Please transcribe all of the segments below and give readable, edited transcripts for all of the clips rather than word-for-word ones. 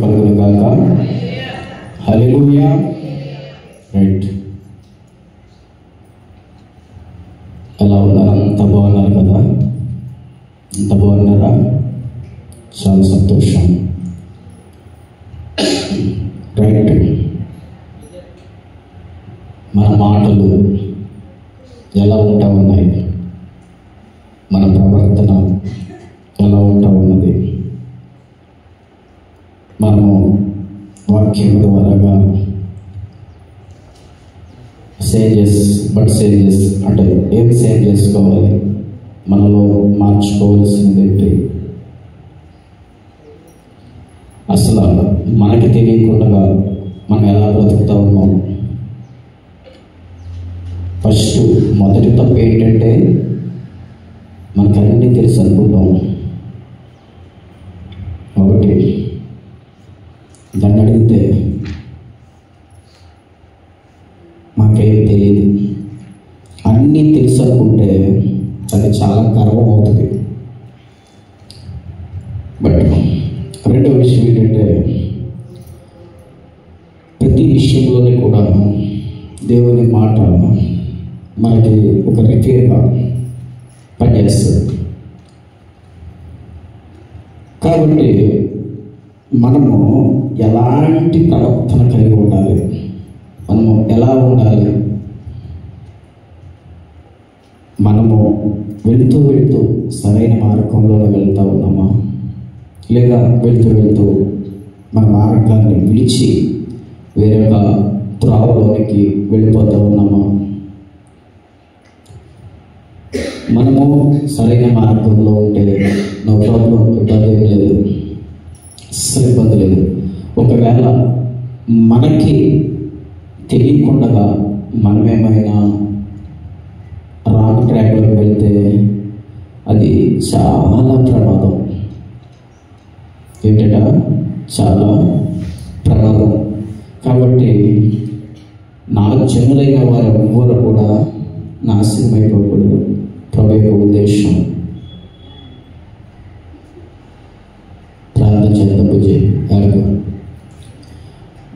కలుగును గాక. హల్లెలూయా. రైట్, ఎలా ఉన్నారు? అంత బాగున్నారు కదా? అంత బాగున్నారా? చాలా సంతోషం. రైట్, మన మాటలు ఎలా ఉంటా ఉన్నాయి, మన ప్రవర్తన ఎలా ఉంటా ఉన్నది. మనము వాక్యం ద్వారాగా సేంజెస్ అంటే ఏం సేవ్ చేసుకోవాలి, మనలో మార్చుకోవాల్సింది ఏంటి, అసలు మనకి తెలియకుండా మనం ఎలా బ్రతుకుతా ఉన్నాం. ఫస్ట్ మొదటి తప్పు ఏంటంటే మనకు అన్నీ తెలుసు అనుకుంటాం. ఒకటి, దాన్ని అడిగితే మాకేం తెలియదు, అన్నీ తెలుసు అనుకుంటే అది చాలా గర్వం అవుతుంది. బట్ రెండో విషయం ఏంటంటే ప్రతి విషయంలోనే కూడా దేవుని మాట మనకి ఒక రిపేర్గా పనిచేస్తుంది. కాబట్టి మనము ఎలాంటి ప్రవర్తన కలిగి ఉండాలి, మనము ఎలా ఉండాలి, మనము వెళుతూ సరైన మార్గంలో వెళ్తూ ఉన్నామా, లేదా వెళుతూ మన మార్గాన్ని విడిచి వేరొక త్రోవలోనికి వెళ్ళిపోతూ ఉన్నామా? మనము సరైన మార్గంలో ఉంటే నో ప్రాబ్లం, ఇబ్బంది ఏం లేదు, అస్సలు ఇబ్బంది లేదు. ఒకవేళ మనకి తెలియకుండా మనమేమైనా రాంగ్ ట్రాక్లోకి వెళ్తే అది చాలా ప్రమాదం. ఏంటంటే చాలా ప్రమాదం. కాబట్టి నా జనులైన వారు ఎవ్వరు కూడా నాశనం అయిపోకూడదు. ప్రభు యొక్క ఉద్దేశం. ప్రార్థన చేద్దాం.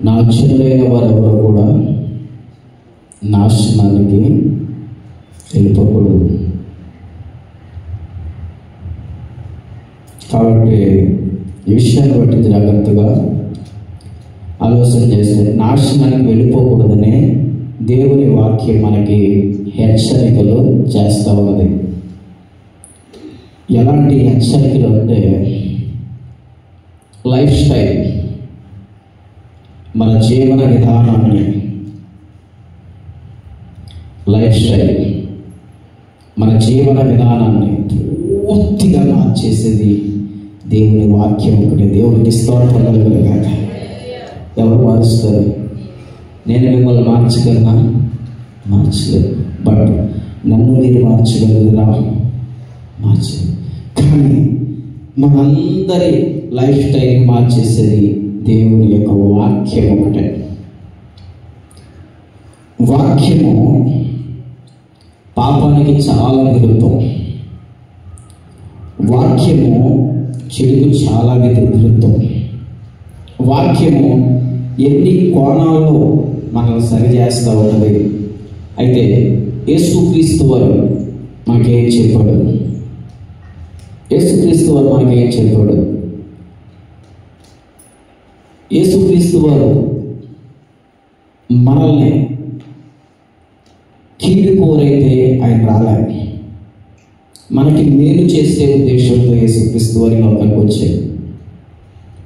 నా జనులైన వారు ఎవరు కూడా నాశనానికి వెళ్ళిపోకూడదు. కాబట్టి ఈ విషయాన్ని బట్టి జాగ్రత్తగా ఆలోచన చేస్తే నాశనానికి వెళ్ళిపోకూడదనే దేవుని వాక్యం మనకి హెచ్చరికలు చేస్తూ ఉన్నది. ఎలాంటి హెచ్చరికలు అంటే లైఫ్ స్టైల్, మన జీవన విధానాన్ని, మన జీవన విధానాన్ని పూర్తిగా మార్చేసేది దేవుని వాక్యం ఒకటి. దేవునికి స్తోత్రం కలుగును గాక. ఎవరు మారుస్తారు? నేను మిమ్మల్ని మార్చగలనా? మార్చలేదు. బట్ నన్ను మీరు మార్చగలరా? మార్చలేదు. కానీ మనందరి లైఫ్ స్టైల్ మార్చేసేది దేవుని యొక్క వాక్యం ఒకటే. వాక్యము పాపానికి చాలా విరుద్ధం. వాక్యము చెడుకు చాలా విరుద్ధం. వాక్యము ఎన్ని కోణాల్లో మనల్ని సరిచేస్తూ ఉన్నది. అయితే యేసుక్రీస్తు వారు మనకేం చెప్పాడు? యేసుక్రీస్తు వారు మనల్ని కీడు కోరైతే ఆయన రాలేదు. మనకి మేలు చేసే ఉద్దేశంతో యేసుక్రీస్తు వారి లోకానికి వచ్చాడు.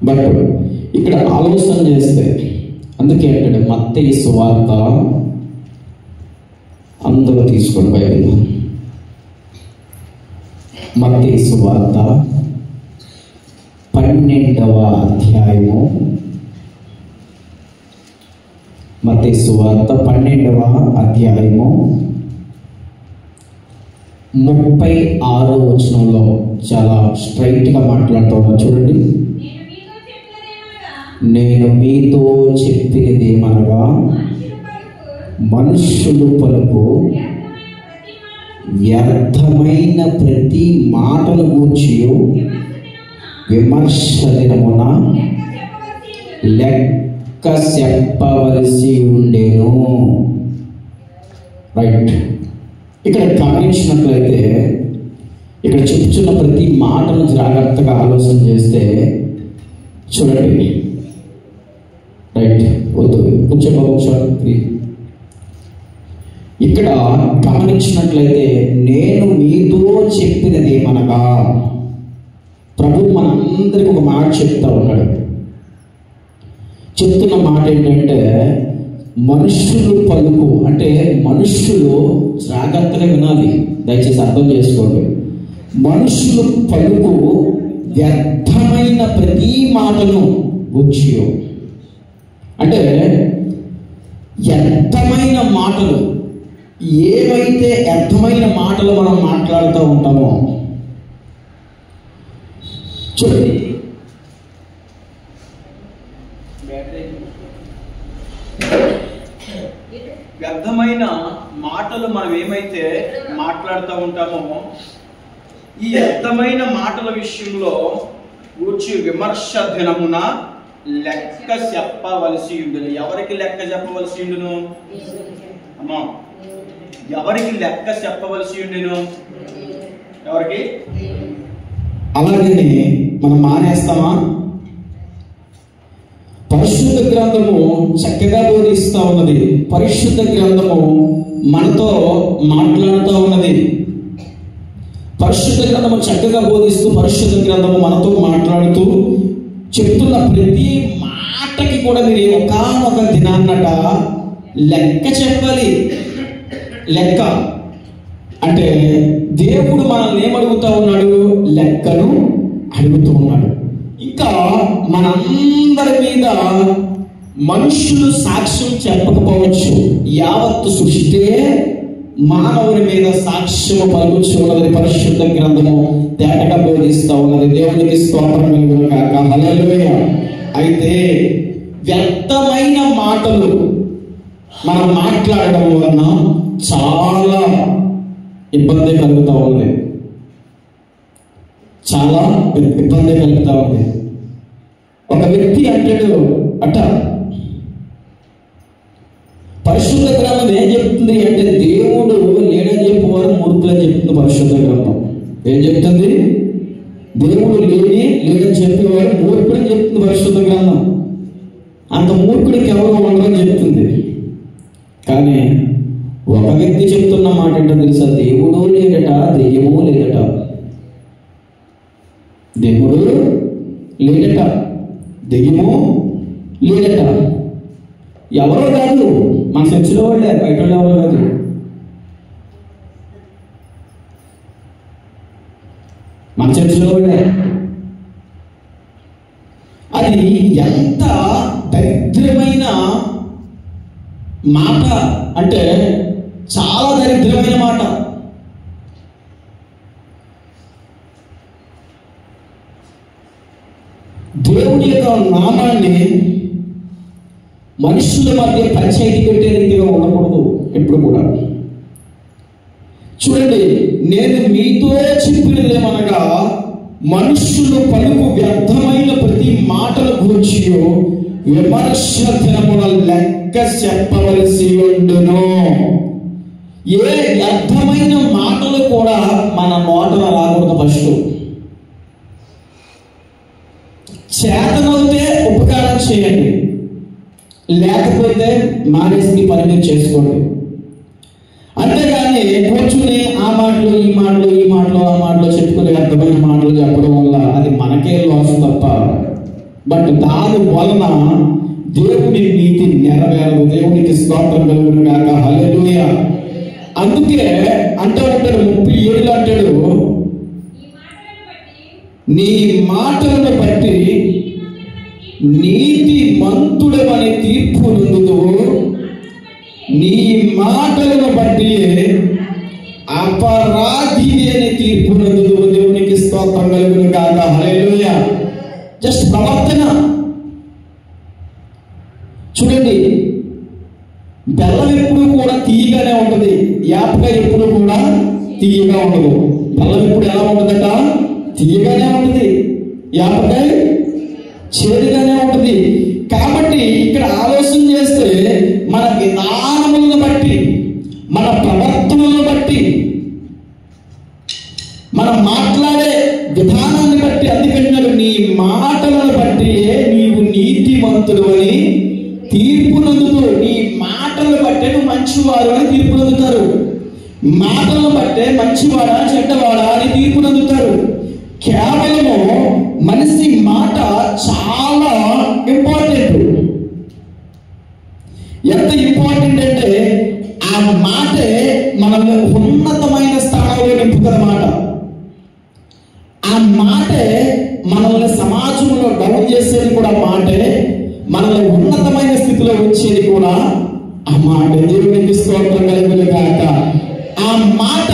బట్ ఇక్కడ ఆలోచన చేస్తే అందుకే అంటాడు, మత్తయి సువార్త అందరూ తీసుకోండి బైబిల్. మత్తయి సువార్త 12వ అధ్యాయము. మత్తయి సువార్త 12వ అధ్యాయము 36వ వచనంలో చాలా స్ట్రైట్గా మాట్లాడుతున్నా. చూడండి, నేను మీతో చెప్పినది ఏమనగా మనుష్యులు పలుకు వ్యర్థమైన ప్రతి మాటను గూర్చి విమర్శ దినమున లెక్క చెప్పవలసి ఉండేను. రైట్. ఇక్కడ గమనించినట్లయితే ఇక్కడ చెప్తున్న ప్రతి మాటను జాగ్రత్తగా ఆలోచన చేస్తే చూడండి. రైట్, వద్దు కొంచెం ఒకసారి. ఇక్కడ గమనించినట్లయితే నేను మీతో చెప్పినది ఏమనగా, ప్రభు మనందరికి ఒక మాట చెప్తా ఉన్నాడు. చెప్తున్న మాట ఏంటంటే మనుషులు పలుకు, అంటే మనుషులు జాగ్రత్తగా వినాలి, దయచేసి అర్థం చేసుకోండి. మనుషులు పలుకు వ్యర్థమైన ప్రతి మాటను గూర్చి, అంటే వ్యర్థమైన మాటలు, ఏవైతే వ్యర్థమైన మాటలు మనం మాట్లాడుతూ ఉంటామో చూడండి. వ్యర్థమైన మాటలు మనం ఏమైతే మాట్లాడుతూ ఉంటామో, ఈ వ్యర్థమైన మాటల విషయంలో గూర్చి విమర్శ దినమున లెక్క చెప్పవలసి ఉండును. ఎవరికి లెక్క చెప్పవలసి ఉండును అమ్మా? ఎవరికి లెక్క చెప్పవలసి ఉండును? ఎవరికి? అలాగని మనం మానేస్తామా? పరిశుద్ధ గ్రంథము చక్కగా బోధిస్తూ ఉన్నది. పరిశుద్ధ గ్రంథము మనతో మాట్లాడుతూ ఉన్నది. పరిశుద్ధ గ్రంథము చక్కగా బోధిస్తూ, పరిశుద్ధ గ్రంథము మనతో మాట్లాడుతూ చెప్తున్న ప్రతి మాటకి కూడా మీరు ఒకానొక దినాన్నట లెక్క చెప్పాలి. లెక్క అంటే దేవుడు మనల్ని ఏమడుగుతూ ఉన్నాడు? లెక్కను అడుగుతూ ఉన్నాడు. ఇంకా మనందరి మీద మనుషులు సాక్ష్యం చెప్పకపోవచ్చు, యావత్తు సృష్టి మానవుని మీద సాక్ష్యము పలుకుచు ఉన్నది. పరిశుద్ధ గ్రంథము తేటగా బోధిస్తూ ఉన్నది. దేవునికి స్తోత్రం కలుగును గాక. హల్లెలూయా. అయితే వ్యర్థమైన మాటలు మనం మాట్లాడడం వలన చాలా ఇబ్బంది కలుగుతూ ఉంది. చాలా ఇబ్బంది కలుగుతూ ఉంది. ఒక వ్యక్తి అంటాడు అట, పరిశుద్ధ గ్రంథం ఏం చెప్తుంది అంటే దేవుడు లేడని చెప్పేవారు మూర్ఖులని చెప్తుంది. పరిశుద్ధ గ్రంథం ఏం చెప్తుంది? దేవుడు లేడని చెప్పేవారు మూర్ఖుడని చెప్తుంది పరిశుద్ధ గ్రంథం. అంత మూర్ఖుడికి ఎవరు ఉండరని చెప్తుంది. కానీ ఒక వ్యక్తి చెప్తున్న మాట ఏంటో తెలుసా? దేవుడు లేదట, దెయ్యము లేదట. దేవుడు లేదట, దెయ్యము లేదట. ఎవరో కాదు, మన చర్చిలో వాళ్ళే, బయట వాళ్ళు ఎవరో కాదు. మన చర్చిలో వాళ్ళే. అది ఎంత దరిద్రమైన మాట అంటే చాలా దరిద్రమైన మాట. దేవుడి యొక్క నామాన్ని మనుషుల మధ్య పంచాయతీ పెట్టే రీతిగా ఉండకూడదు ఎప్పుడు కూడా. చూడండి, నేను మీతో చెప్పినదేమనగా మనుషులు పలుకు వ్యర్థమైన ప్రతి మాటల గురించి విమర్శ దినమున లెక్క చెప్పవలసి ఉండును. ఏ వ్యర్థమైన మాటలు కూడా మన నోటన రాకూడదు. ఫస్ట్ చేతనవుతే ఉపకారం చేయండి, లేకపోతే మానేసి పని మీరు చేసుకోండి. అంతేగాని కూర్చుని ఆ మాటలు ఈ మాటలు ఈ మాటలు ఆ మాటలు చెప్పుకుని వ్యర్థమైన మాటలు చెప్పడం వల్ల అది మనకే లాస్ తప్ప, బట్ దాని వలన దేవుని నీతి నెరవేరదు. దేవునికి స్తోత్రం కలుగును గాక. హల్లెలూయా. అందుకే అంటూ ఉంటాడు 37 అంటాడు, నీ మాటలను బట్టి నీతి మంతుడవని తీర్పు నొందుదువు, నీ మాటలను బట్టి అపరాధి అని తీర్పు నొందుదువు. దేవునికి స్తోత్రం కలుగును గాక. హల్లెలూయా. జస్ట్ ప్రవర్తన చూడండి. బెల్లం ఎప్పుడు కూడా తీయగానే ఉంటుంది, యాపకాయ ఎప్పుడు కూడా తీయగా ఉండదు. బెల్లం ఎప్పుడు ఎలా ఉంటుందట? తీయగానే ఉంటుంది. యాపకాయ చేదుగానే ఉంటుంది. నీతిమంతుడు అని తీర్పు నందుతూ, నీ మాటలు బట్టే నువ్వు మంచివాడు అని తీర్పు నందుతారు. మాటలను బట్టే మంచివాడా చెడ్డవాడా అని తీర్పు నందుతారు. కేవలము మనిషి మాట చాలా ఇంపార్టెంట్. ఎంత ఇంపార్టెంట్ అంటే ఆ మాటే మనల్ని ఉన్నతమైన స్థానంలో నింపుతుందన్నమాట. ఆ మాటే మనల్ని సమాజంలో డౌన్ చేసేది కూడా మాటే, మనల్ని ఉన్నతమైన స్థితిలో ఉంచేది కూడా ఆ మాట. దేవునికి స్తోత్రం కలుగును గాక. ఆ మాట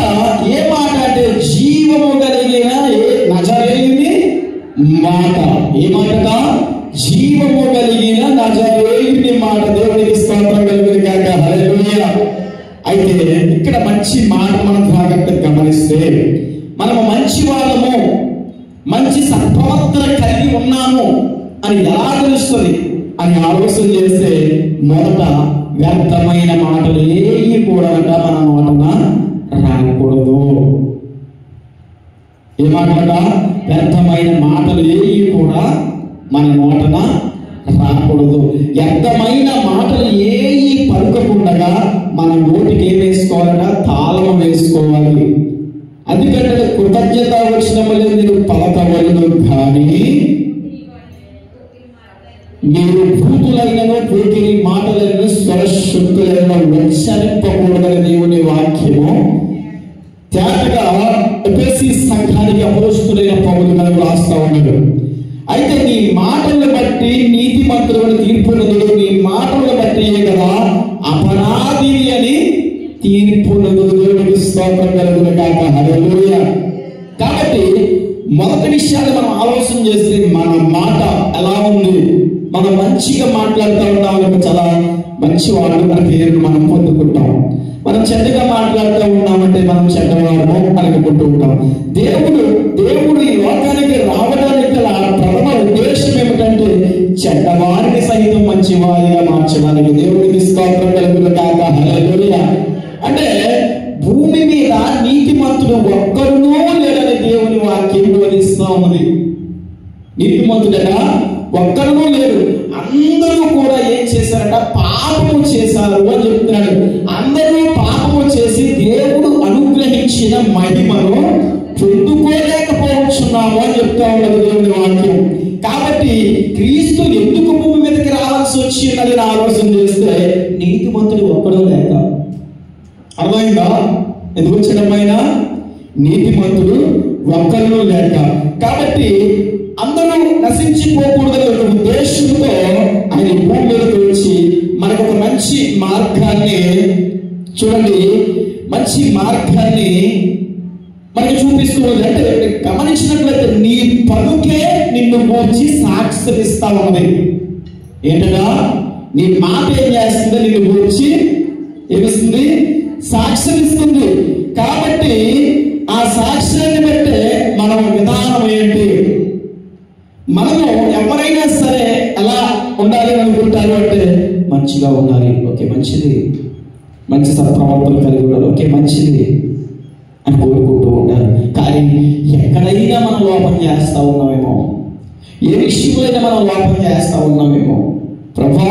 ఏ మాట అంటే జీవము కలిగిన నజరేయుని మాట. ఏ మాట? జీవము కలిగిన నజరేయుని మాట. దేవునికి స్తోత్రం కలుగును గాక. హల్లెలూయా. అయితే ఇక్కడ మంచి మాట మనం జాగ్రత్తగా గమనిస్తే, మనము మంచి వాళ్ళము, మంచి సత్ప్రవర్తన కలిగి ఉన్నాము అని ఎలా తెలుస్తుంది అని ఆలోచన చేస్తే, మొదట వ్యర్థమైన మాటలు ఏవి కూడా మన నోటన రాకూడదు. ఏ మాట? వ్యర్థమైన మాటలు ఏవి కూడా మన నోటన రాకూడదు. వ్యర్థమైన మాటలు ఏవి పలుకకుండా మన నోటికి ఏం వేసుకోవాలట? తాళం వేసుకోవాలి. అందుకంటే కృతజ్ఞత వచ్చినప్పుడు మీరు పలకవలను, కానీ మీరు భూతులైనను పోకిరి మాటలను స్వరశుద్ధులను ఉచ్చరింపకూడదని దేవుని వాక్యము తేటగా ఎఫెసీ సంఘానికి అపోస్తలుడైన పౌలు గారు రాస్తా ఉన్నాడు. అయితే నీ మాటలను బట్టి నీతిమంతులను తీర్పు నందుడు, నీ మాటలను బట్టి కదా అపరాధిని అని తీర్పు నందుడు. దేవునికి స్తోత్రం కలుగును గాక. హల్లెలూయా. కాబట్టి మొదటి విషయాన్ని మనం ఆలోచన చేస్తే, మన మాట ఎలా ఉంది? మనం మంచిగా మాట్లాడుతూ ఉన్నాం, చాలా మంచి వాళ్ళు మన పేరును మనం పొందుకుంటాం. మనం చెడ్డగా మాట్లాడుతూ ఉన్నామంటే మనం చెడ్డవాళ్ళము అనుకుంటూ ఉంటాం. దేవుడు ఈ లోకానికి రావడానికి ప్రథమ ఉద్దేశం ఏమిటంటే చెడ్డవారిని సైతం మంచి వారిగా మార్చడానికి. దేవుడికి స్తోత్రం కలుగును గాక. హల్లెలూయా. అంటే భూమి మీద నీతిమంతుడు ఒక్కరునూ లేడని దేవుని వాక్యం బోధిస్తూ ఉన్నది. నీతిమంతుడట ఒక్కరునూ లేరు, అందరూ కూడా ఏం చేశారట? పాపము చేశారు అని చెప్తున్నాడు. అందరూ పాపము చేసి దేవుడు అనుగ్రహించిన మహిమను పొందుకోలేకపోతున్నాము అని చెప్తా ఉన్నది దేవుని వాక్యం. కాబట్టి క్రీస్తు ఎందుకు భూమి మీదకి రావాల్సి వచ్చిందని ఆలోచన చేస్తే, నీతిమంతుడు ఒక్కడూ లేక. అర్థమైందా? ఎందుకు వచ్చినమైనా నీతిమంతుడు ఒక్కరు లేక. కాబట్టి అందరూ నశించిపోకూడదనే ఒక ఉద్దేశంతో ఆయన భూమి మీదకి వచ్చి మనకు ఒక మంచి మార్గాన్ని, చూడండి, మంచి మార్గాన్ని మనకి చూపిస్తూ ఉంది. అంటే గమనించినట్లయితే నీ పలుకే నిన్ను గూర్చి సాక్షిస్తా ఉన్నది. ఏంటగా? నీ మాట ఏం చేస్తుందో నిన్ను గూర్చి ఏమిస్తుంది? సాక్ష్యం ఇస్తుంది. కాబట్టి ఆ సాక్ష్యాన్ని బట్టే మన విధానం ఏంటి? మనము ఎవరైనా సరే ఎలా ఉండాలి అనుకుంటారు అంటే మంచిగా ఉండాలి, ఓకే మంచిది, మంచి సత్ప్రవర్తన కలిగి ఉండాలి, ఓకే మంచిది అని కోరుకుంటూ ఉంటారు. కానీ ఎక్కడైనా మనం లోపం చేస్తూ ఉన్నామేమో, ఏ విషయంలో మనం లోపం చేస్తూ ఉన్నామేమో, ప్రభా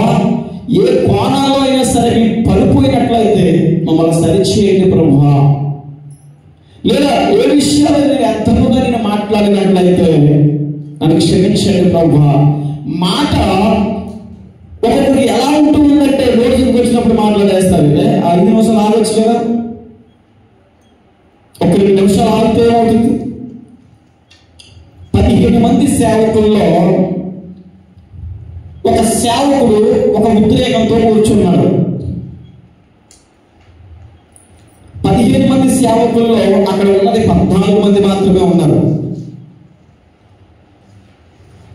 ఏ కోణాల్లో అయినా సరే మీ పడిపోయినట్లయితే మమ్మల్ని సరిచేయండి ప్రభా. లేదా ఏ విషయాలు నేను అర్థముగా నేను మాట్లాడినట్లయితే నన్ను క్షమించండి ప్రభా. మాట ఒకరికి ఎలా ఉంటుందంటే రోజుకి వచ్చినప్పుడు మాట్లాడేస్తారు. 5 నిమిషాలు ఆగొచ్చు కదా, ఒక 2 నిమిషాలు ఆగితే ఏమవుతుంది? 15 మంది సేవకుల్లో ఒక సేవకుడు ఒక ఉద్రేకంతో కూర్చున్నాడు. 15 మంది సేవకుల్లో అక్కడ ఉన్నది 14 మంది మాత్రమే ఉన్నారు.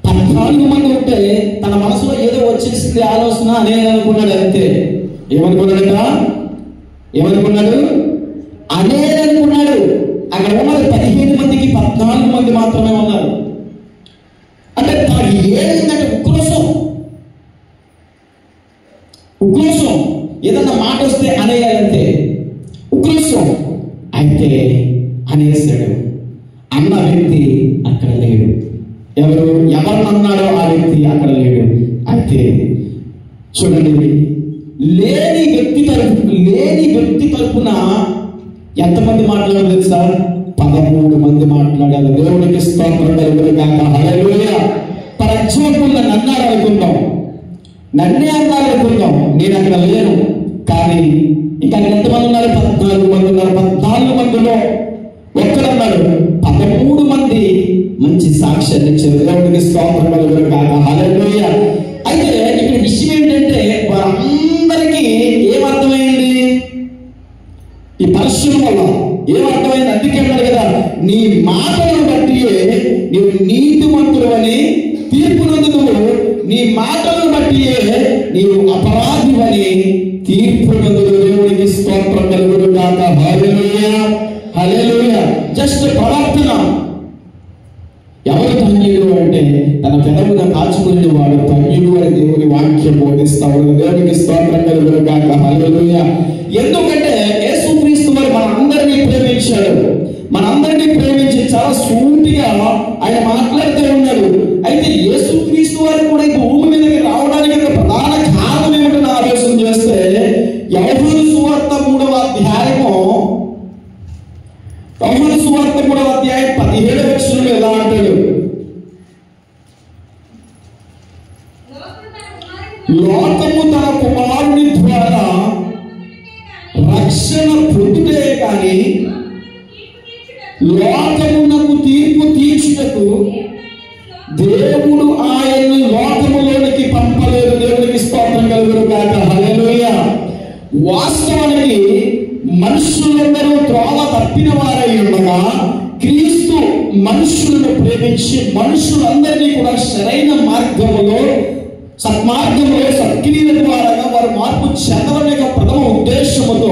14 మంది ఉంటే తన మనసులో ఏదో వచ్చేసింది ఆలోచన అనే అనుకున్నాడు. అంతే. ఏమనుకున్నాడట? అనేదనుకున్నాడు. అక్కడ ఉన్నది 15 మందికి 14 మంది మాత్రమే ఉన్నారు. అంటే తనకి ఏదంటే ఉక్రోషం, ఏదన్నా మాట వస్తే అనేయాలంటే ఉక్రోషం. అయితే అనేసాడు. అన్న వ్యక్తి అక్కడ లేడు. ఎవరినన్నాడో ఆ వ్యక్తి అక్కడ లేడు. అయితే చూడండి, లేని వ్యక్తి తరపున ఎంతమంది మాట్లాడారు తెలుసా? 13 మంది మాట్లాడారు. దేవునికి స్తోత్రం కలుగును గాక. హల్లెలూయా. ఫర్ ఎగ్జాంపుల్ నన్నే అన్నారు అనుకుందాం, నేను అక్కడ లేను. కానీ ఇంకా ఎంతమంది ఉన్నారు? 14 మంది ఉన్నారు. 14 మందిలో ఒక్కరన్నారు. 13 మంది మంచి సాక్ష్యాన్ని ఇచ్చారు. దేవునికి స్తోత్రం కలుగును గాక. హల్లెలూయా. అయితే ఇక్కడ విషయం ఏంటంటే, వారందరికీ ఏమర్థమైంది? ఈ పరిశ్రమ వల్ల ఏమర్థమైంది? అందుకే అన్నారు కదా, నీ మాటలను బట్టి నీవు నీతిమంతుడు అని తీర్పు నందుదువు, నీ మాటలను బట్టి నీవు అపరాధివని తీర్పు నందుదువు. దేవునికి స్తోత్రం కలుగును గాక. హల్లెలూయా, హల్లెలూయా. జస్ట్ ప్రవర్తన. ఎవరు ధన్యుడు అంటే తన పెదవున కాచుకునే వాడు ధన్యుడు అని దేవుని వాక్యం బోధిస్తాడు. దేవునికి స్తోత్రం కలుగును గాక. హల్లెలూయా. ఎందుకంటే యేసుక్రీస్తు వారు మనందరినీ ప్రేమించాడు. మనందరినీ ప్రేమించి చాలా సూటిగా ఆయన మాట్లాడుతూ ఉన్నాడు. అయితే యేసుక్రీస్తు వారు కూడా ఈ భూమి మీదకి రావడానికి ప్రధాన కారణం ఏమిటని ఆలోచన చేస్తే, యోహాను సువార్త 3వ అధ్యాయం 17వ వచనంలో ఎలా అంటాడు? లోకము తన కుమారుని ద్వారా రక్షణ పొందుటే కానీ లోకమునకు తీర్పు తీర్చుటకు దేవుడు ఆయన్ని లోకములోనికి పంపలేదు. దేవునికి స్తోత్రం కలుగును గాక. హల్లెలూయా. వాస్తవానికి మనుషులందరూ త్రోవ తప్పిన వారై ఉండగా క్రీస్తు మనుషులను ప్రేమించి మనుషులందరినీ కూడా సరైన మార్గములో, సత్మార్గంలో, సత్క్రియల ద్వారా వారు మార్పు చెందవనే ప్రథమ ఉద్దేశముతో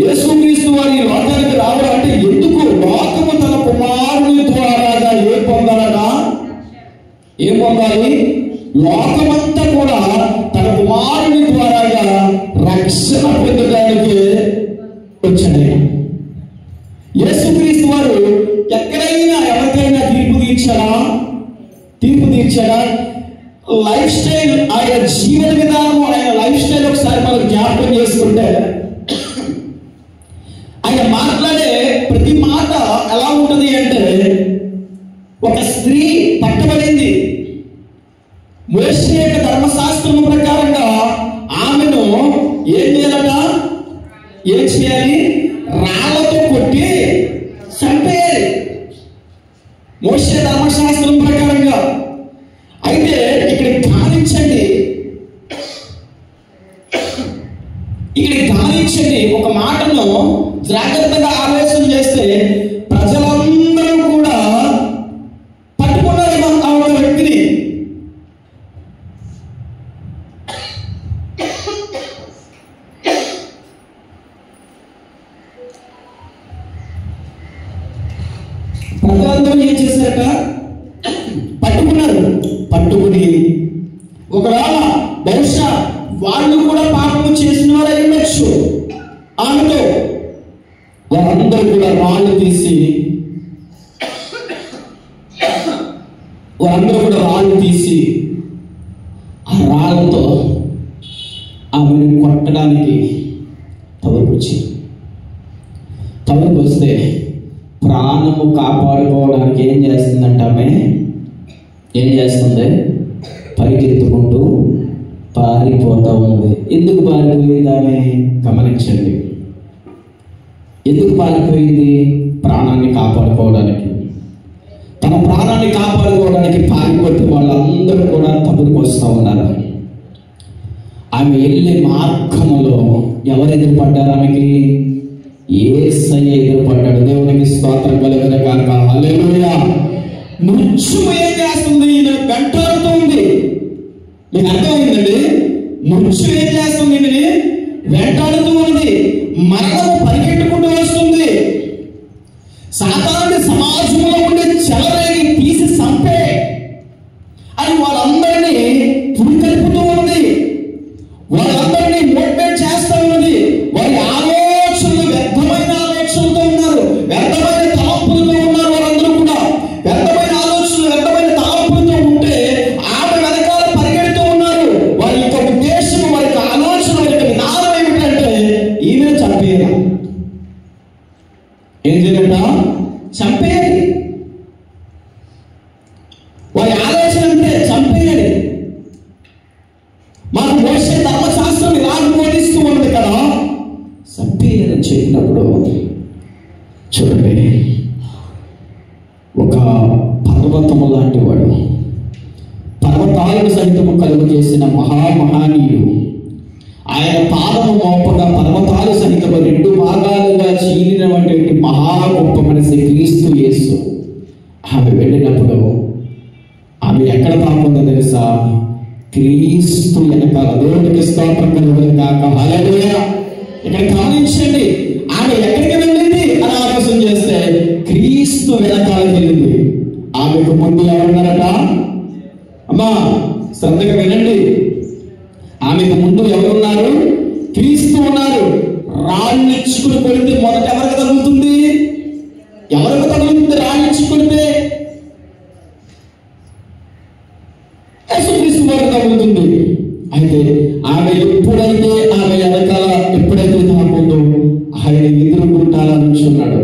యేసుక్రీస్తు వారి లోకానికి రావడం అంటే ఎందుకు? లోకము తన కుమారుని ద్వారా ఏం పొందాలి? లోకమంతా కూడా తన కుమారుని ద్వారా రక్షణ పొందడానికి వచ్చాడు. యేసుక్రీస్తు వారు ఎక్కడైనా ఎవరికైనా తీర్పు తీర్చాడా? లైఫ్ స్టైల్, ఆయన జీవన విధానం, ఆయన లైఫ్ స్టైల్ ఒకసారి మనం జ్ఞాపకం చేసుకుంటే, ఆయన మాట్లాడే ప్రతి మాట ఎలా ఉంటుంది అంటే, ఒక స్త్రీ పట్టబడింది. మోషే యొక్క ధర్మశాస్త్రం ప్రకారంగా ఆమెను ఏం చేయాలి? రాళ్లతో కొట్టి చంపేయాలి, మోషే ధర్మశాస్త్రం ప్రకారంగా. అయితే ఇక్కడ గమనించండి ఒక మాటను జాగ్రత్తగా ఆలోచన చేస్తే, ప్రజలందరూ కూడా పట్టుకున్నారు ఆ ఒక వ్యక్తిని. ప్రజలందరూ ఏం చేశారట? పట్టుకుని ఒకవేళ బహుశా వాళ్ళు కూడా పాపము చేసిన వారు అయి ఉండొచ్చు. ఆమెతో వారందరూ కూడా రాళ్ళు తీసి ఆ రాళ్ళతో ఆమెను కొట్టడానికి తవరకు వస్తే ప్రాణము కాపాడుకోవడానికి ఏం చేస్తుందంట? ఆమె ఏం చేస్తుంది? పరిగెత్తుకుంటూ పారిపోతా ఉంది. ఎందుకు పారిపోయింది ఆమె? గమనించండి. ఎందుకు పారిపోయింది? ప్రాణాన్ని కాపాడుకోవడానికి. తన ప్రాణాన్ని కాపాడుకోవడానికి పారిపోతే వాళ్ళందరూ కూడా తగులుకు వస్తూ ఉన్నారు. ఆమె వెళ్ళే మార్గంలో ఎవరు ఎదురుపడ్డారు? ఆమెకి యేసయ్య ఎదురుపడ్డాడు. దేవునికి స్తోత్రం కలుగును గాక. హల్లెలూయా. మృత్యువు ఏం చేస్తుంది? ఈయన వెంటాడుతూ ఉంది. మీకు అర్థమైందండి? మృత్యు ఏం చేస్తుంది? వెంటాడుతూ ఉంది. మరణము పరిగెట్టుకుంటూ వస్తుంది. సాధారణ సమాజంలో ఉండే చెలరేగి తీసి చంపే అని వాళ్ళందరినీ పురికలుపుతూ ఉంది. వాళ్ళందరినీ మోటివేట్ చేస్తూ ఉన్నది. వారి ఆలోచనలు వ్యర్థమైన ఆలోచనలతో ఉన్నారు, వ్యర్థమైన తలంపులతో ఉన్నారు. వాళ్ళందరూ కూడా వ్యర్థమైన ఆలోచనలు, వ్యర్థమైన తలంపులతో ఉంటే ఆమె వెనకాల పరిగెడుతూ ఉన్నారు. సహితము కలుగు చేసిన మహామహానీయుడు. ఆయన పాదము మోపగా పర్వతాలు సహితము 2 భాగాలుగా చీలినటువంటి మహా గొప్ప మనిషి క్రీస్తు యేసు. ఆమె వెళ్ళినప్పుడు ఆమె ఎక్కడ పాకుందో తెలుసా? క్రీస్తు వెనకాల. దేవుడికి స్తోత్రం కలుగును గాక. హల్లెలూయా. ఇక్కడ గమనించండి, ఆమె ఎక్కడికి వెళ్ళింది అని ఆలోచన చేస్తే క్రీస్తు వెనకాలకి వెళ్ళింది. ఆమెకు ముందు ఎవరున్నారట? అమ్మా శ్రద్ధగా వినండి. ఆమెకు ముందు ఎవరున్నారు? క్రీస్తు ఉన్నారు. రాళ్ళు ఇచ్చుకుని కొడితే మొదట ఎవరికి తగులుతుంది? ఎవరికి తగులుతుంది రాళ్ళు ఇచ్చి కొడితే? యేసుక్రీస్తు వారికి తగులుతుంది. అయితే ఆమె ఎప్పుడైతే ఆమె వెనకాల ఎప్పుడైతే తాకుందో ఆయన ఎదురుకుంటారా నుంచున్నాడు.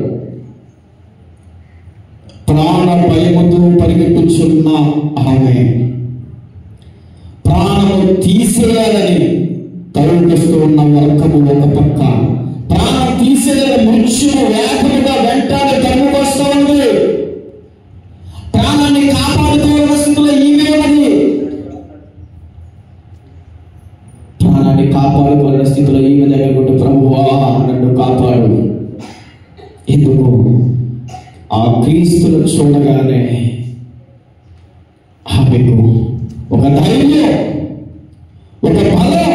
ప్రాణ భయముతో పరిగెట్టుచున్న ఆమె ప్రాణము తీసేయాలని తరుణిస్తూ ఉన్న వర్గము ఒక పక్క, ప్రాణం తీసేయాలని మృత్యువు వేగముగా వెంటాడే తరుణిస్తూ ఉంది. ప్రాణాన్ని కాపాడుతూ ఉన్న స్థితిలో ఈమె ఉన్నది. ప్రాణాన్ని కాపాడుకోవాలన్న స్థితిలో ఈమె దగ్గర ఉంటూ ప్రభువా నన్ను కాపాడు. ఎందుకు? ఆ క్రీస్తును చూడగానే ఆమెకు ఒక ధైర్యం, ఒక బలం.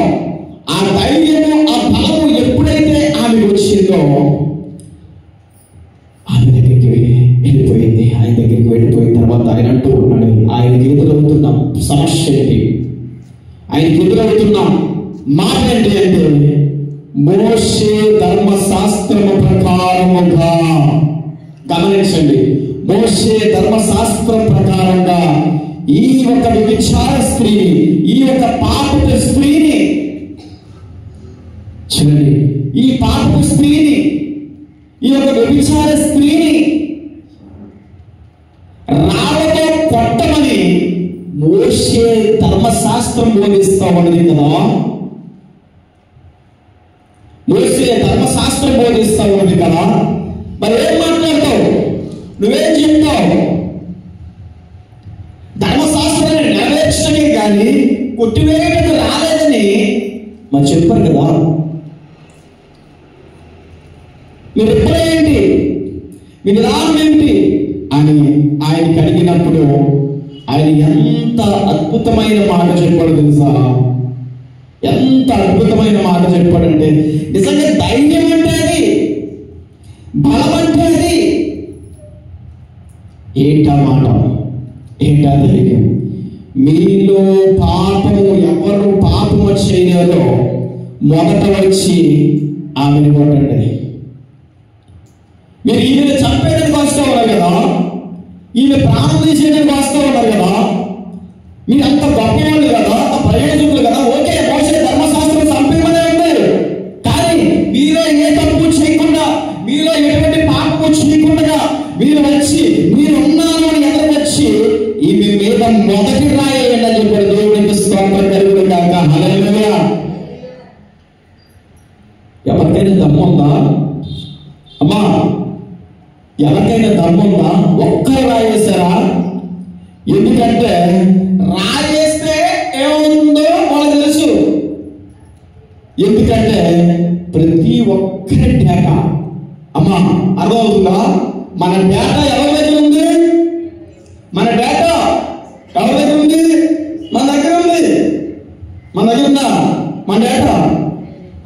ఆ ధైర్యము ఆ బలము ఎప్పుడైతే ఆమె వచ్చిందో ఆమె దగ్గరికి వెళ్ళిపోయింది. ఆయన దగ్గరికి వెళ్ళిపోయిన తర్వాత ఆయన అంటూ ఉన్నాడు, ఆయనకి ఎదురవుతున్న సమస్య ఏంటి, ఆయనకి ఎదురవుతున్న మాట ఏంటి అంటే మోషే ధర్మశాస్త్రము ప్రకారముగా. గమనించండి, మోషే ధర్మశాస్త్రం ప్రకారంగా ఈ ఒక వ్యభిచార స్త్రీని, ఈ ఒక పాపపు స్త్రీని చూడండి, ఈ పాపపు స్త్రీని, ఈ యొక్క వ్యభిచార స్త్రీని రాళ్ళతో కొట్టమని మోషే ధర్మశాస్త్రం బోధిస్తా ఉన్నది కదా. మోషే ధర్మశాస్త్రం బోధిస్తా ఉన్నది కదా. మరి ఏం మాట్లాడతావు? నువ్వేం చెప్తావు? ధర్మశాస్త్రాన్ని నెరవేర్చడమే కానీ కొట్టివేయడానికి రాలేదని మరి చెప్పారు కదా. మీరు ఎప్పుడేంటి, మీ విధానం ఏంటి అని ఆయనకి అడిగినప్పుడు ఆయన ఎంత అద్భుతమైన మాట చెప్పాడు తెలుసా? ఎంత అద్భుతమైన మాట చెప్పాడంటే నిజంగా ధైర్యం అంటే అది, బలం అంటే అది. ఏంటా మాట, ఏంటా ధైర్యం? మీలో పాపము ఎవరు పాపము చేయలేదో మొదట వచ్చి ఆమెను కొట్టండి. మీరు ఈమెను చంపేయడానికి వస్తూ ఉన్నారు కదా, ఈమె ప్రాణం తీసేయడానికి వస్తూ ఉన్నారు కదా, మీరు అంత గొప్పవాళ్ళు కదా, అంత ప్రయోజకులు కదా. ఓకే, మోషే ధర్మశాస్త్రం చంపేయమనే ఉంది. కానీ మీలో ఏ తప్పు చేయకుండా, మీలో ఎటువంటి పాపము చేయకుండా మీరు వచ్చి మీరు ఉన్నారు అని ఎదురు వచ్చి ఈమె మీద మొదటి రాయండి అని చెప్పాడు. దేవుడికి స్తోత్రం కలుగును గాక. హల్లెలూయా. ఎవరికైనా దమ్ముందా అమ్మా? ఎవరికైనా దమ్ముందా? ఒక్కరు రాయేశారా? ఎందుకంటే రాయేస్తే ఏముందో వాళ్ళకి తెలుసు. ఎందుకంటే ప్రతి ఒక్కరి డేటా అమ్మా అర్థమవుతుందా? మన డేటా ఎవరి దగ్గర ఉంది? మన డేటా ఎవరి దగ్గర ఉంది? మన దగ్గర ఉంది. మన దగ్గర ఉందా మన డేటా?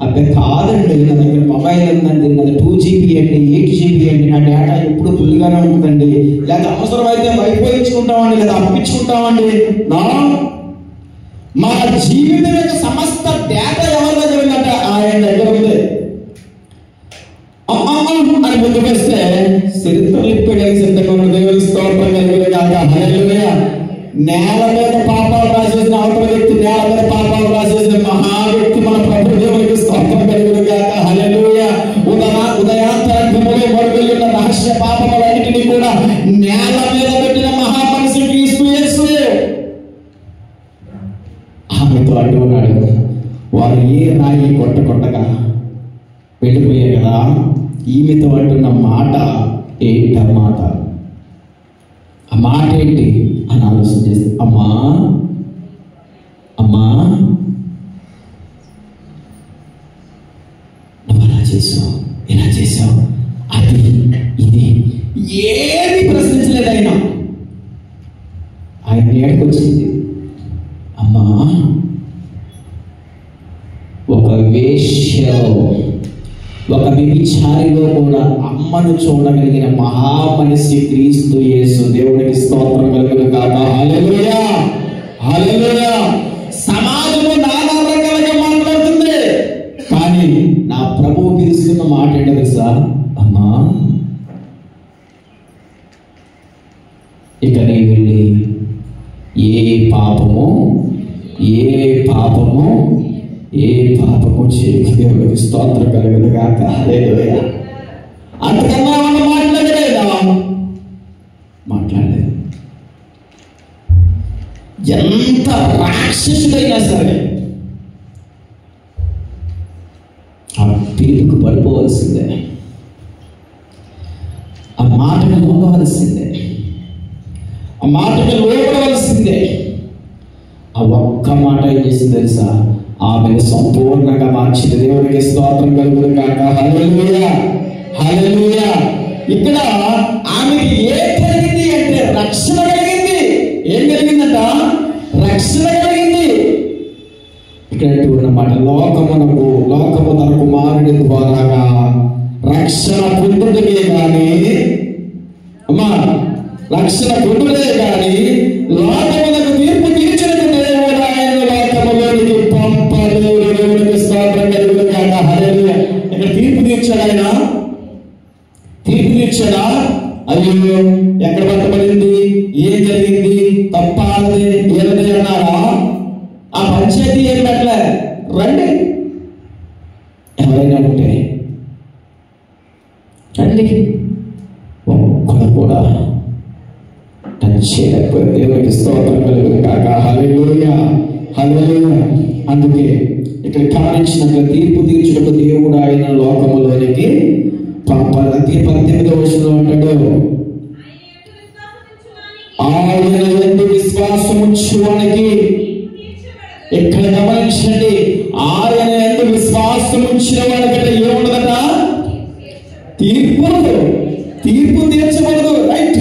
అబ్బే కాదండి, నా దగ్గర మొబైల్ ఉందండి, నాది 2GB అండి, 8GB అండి, నా డేటా ఎప్పుడు ఫుల్గానే ఉంటుందండి, లేదా అవసరం అయితే వైఫై ఇచ్చుకుంటామండి, లేదా అప్పించుకుంటామండి. మన జీవితం యొక్క సమస్త డేటా ఎవరి దగ్గర ఉందంటే ఆయన దగ్గర ఉంది అని ముందుకు వస్తే చరిత్ర లిప్పడానికి సిద్ధంగా ఉన్న దేవుని స్తోత్రం కలుగును గాక. హల్లెలూయా. నేల మీద పాపాలు రాసేసిన అవతల వ్యక్తి, నేల మీద పాపాలు రాసేసిన మహా వ్యక్తి మన ప్రభు దేవునికి స్తోత్రం కలుగును గాక. హల్లెలూయా. ఉదయాంతరంగములో మరుగున్న రహస్య పాపములన్నిటినీ కూడా నేల మీద పెట్టిన మహా మనిషి క్రీస్తు యేసు. ఆమెతో అంటున్నాడు, వారు ఏ రాయి కొట్టగా వెళ్ళిపోయారు కదా, ఈమెతో అంటున్న మాట ఏంటన్నమాట? ఆ మాట ఏంటి అని ఆలోచన చేస్తే, అమ్మా అమ్మా నువ్వు అలా చేసావు, ఇలా చేసావు, అది ఇది ఏది ప్రశ్నించలేదు ఆయన ఏడుకొచ్చింది. అమ్మా ఒక వేశ్యలో, ఒక వ్యభిచారిలో కూడా అమ్మను చూడగలిగిన మహామనిషి క్రీస్తు యేసు. దేవునికి స్తోత్రం కలుగును గాక. హల్లెలూయా, హల్లెలూయా. సమాజము నానా రకాలుగా మాట్లాడుతుంది, కానీ నా ప్రభువు పిలుస్తున్న మాట ఏంటో తెలుసా? అమ్మా ఇక నీ వెళ్ళి ఏ పాపము చేయకు. దేవుడికి స్తోత్రం కలుగును గాక. హల్లెలూయా. అంతకన్నా మనం మాట్లాడలేదా? మాట్లాడలేదు. ఎంత రాక్షసుడైనా సరే ఆ తీర్పుకు పడిపోవలసిందే, ఆ మాటను లోపవలసిందే, ఆ మాటను లోపడవలసిందే. ఆ ఒక్క మాట ఏం చేసింది తెలుసా? ఆమెను సంపూర్ణంగా మార్చింది. దేవునికి స్తోత్రం కలుగును గాక. హల్లెలూయా, హల్లెలూయా. ఇక్కడ ఆమెకి ఏం కలిగింది అంటే రక్షణ కలిగింది. ఏం కలిగిందంట? రక్షణ కలిగింది. ఇక్కడ ఉన్నమాట లోకము తన కుమారుడి ద్వారాగా రక్షణ పొందుటకే కానీ అమ్మా రక్షణ పొందుటే కానీ లోకములకు తీర్పు తీర్చడానికి దేవుడు ఆయన లోకములోనికి పంపలేదు. దేవునికి స్తోత్రం కలుగును గాక. హల్లెలూయా. ఇక్కడ తీర్పు తీర్చాడు ఆయన. తీర్పు తీర్చాడా? అయ్యో ఎక్కడ పట్టబడింది, ఏం జరిగింది, తప్పాలి ఏదైనా అన్నారా? ఆ పంచాయతీ ఏం పెట్టలే. రండి ఎవరైనా ఉంటే రండి. ఒక్కడు కూడా టచ్ చేయలేకపోతే దేవునికి స్తోత్రం కలుగును గాక. హల్లెలూయా, హల్లెలూయా. అందుకే ఇక్కడ గమనించినట్లు తీర్పు తీర్చుటకు దేవుడు ఆయన లోకములోనికి పంపాలి. 18వ వచనంలో అంటాడు, ఆయన యందు విశ్వాసముంచువానికి. ఇక్కడ గమనించండి, ఆయన యందు విశ్వాసముంచిన వాడికంటే ఏముండదట? తీర్పు తీర్చబడదు. రైట్.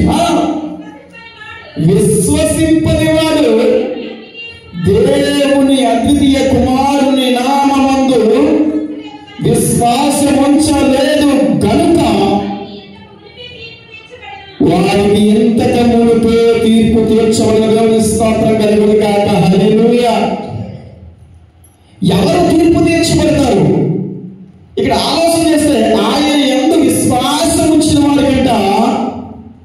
విశ్వసింపని వాడు దేవుని అద్వితీయ కుమారుని నామమందు విశ్వాసముంచలేదు గనుక వారికి ఇంతక మునుపే తీర్పు తీర్చబడదు. స్తోత్రం కలుగును గాక. హల్లెలూయా. ఎవరు తీర్పు తీర్చబడతారు? ఇక్కడ ఆలోచన చేస్తే ఆయన యందు విశ్వాసం ఉంచిన వాడికంట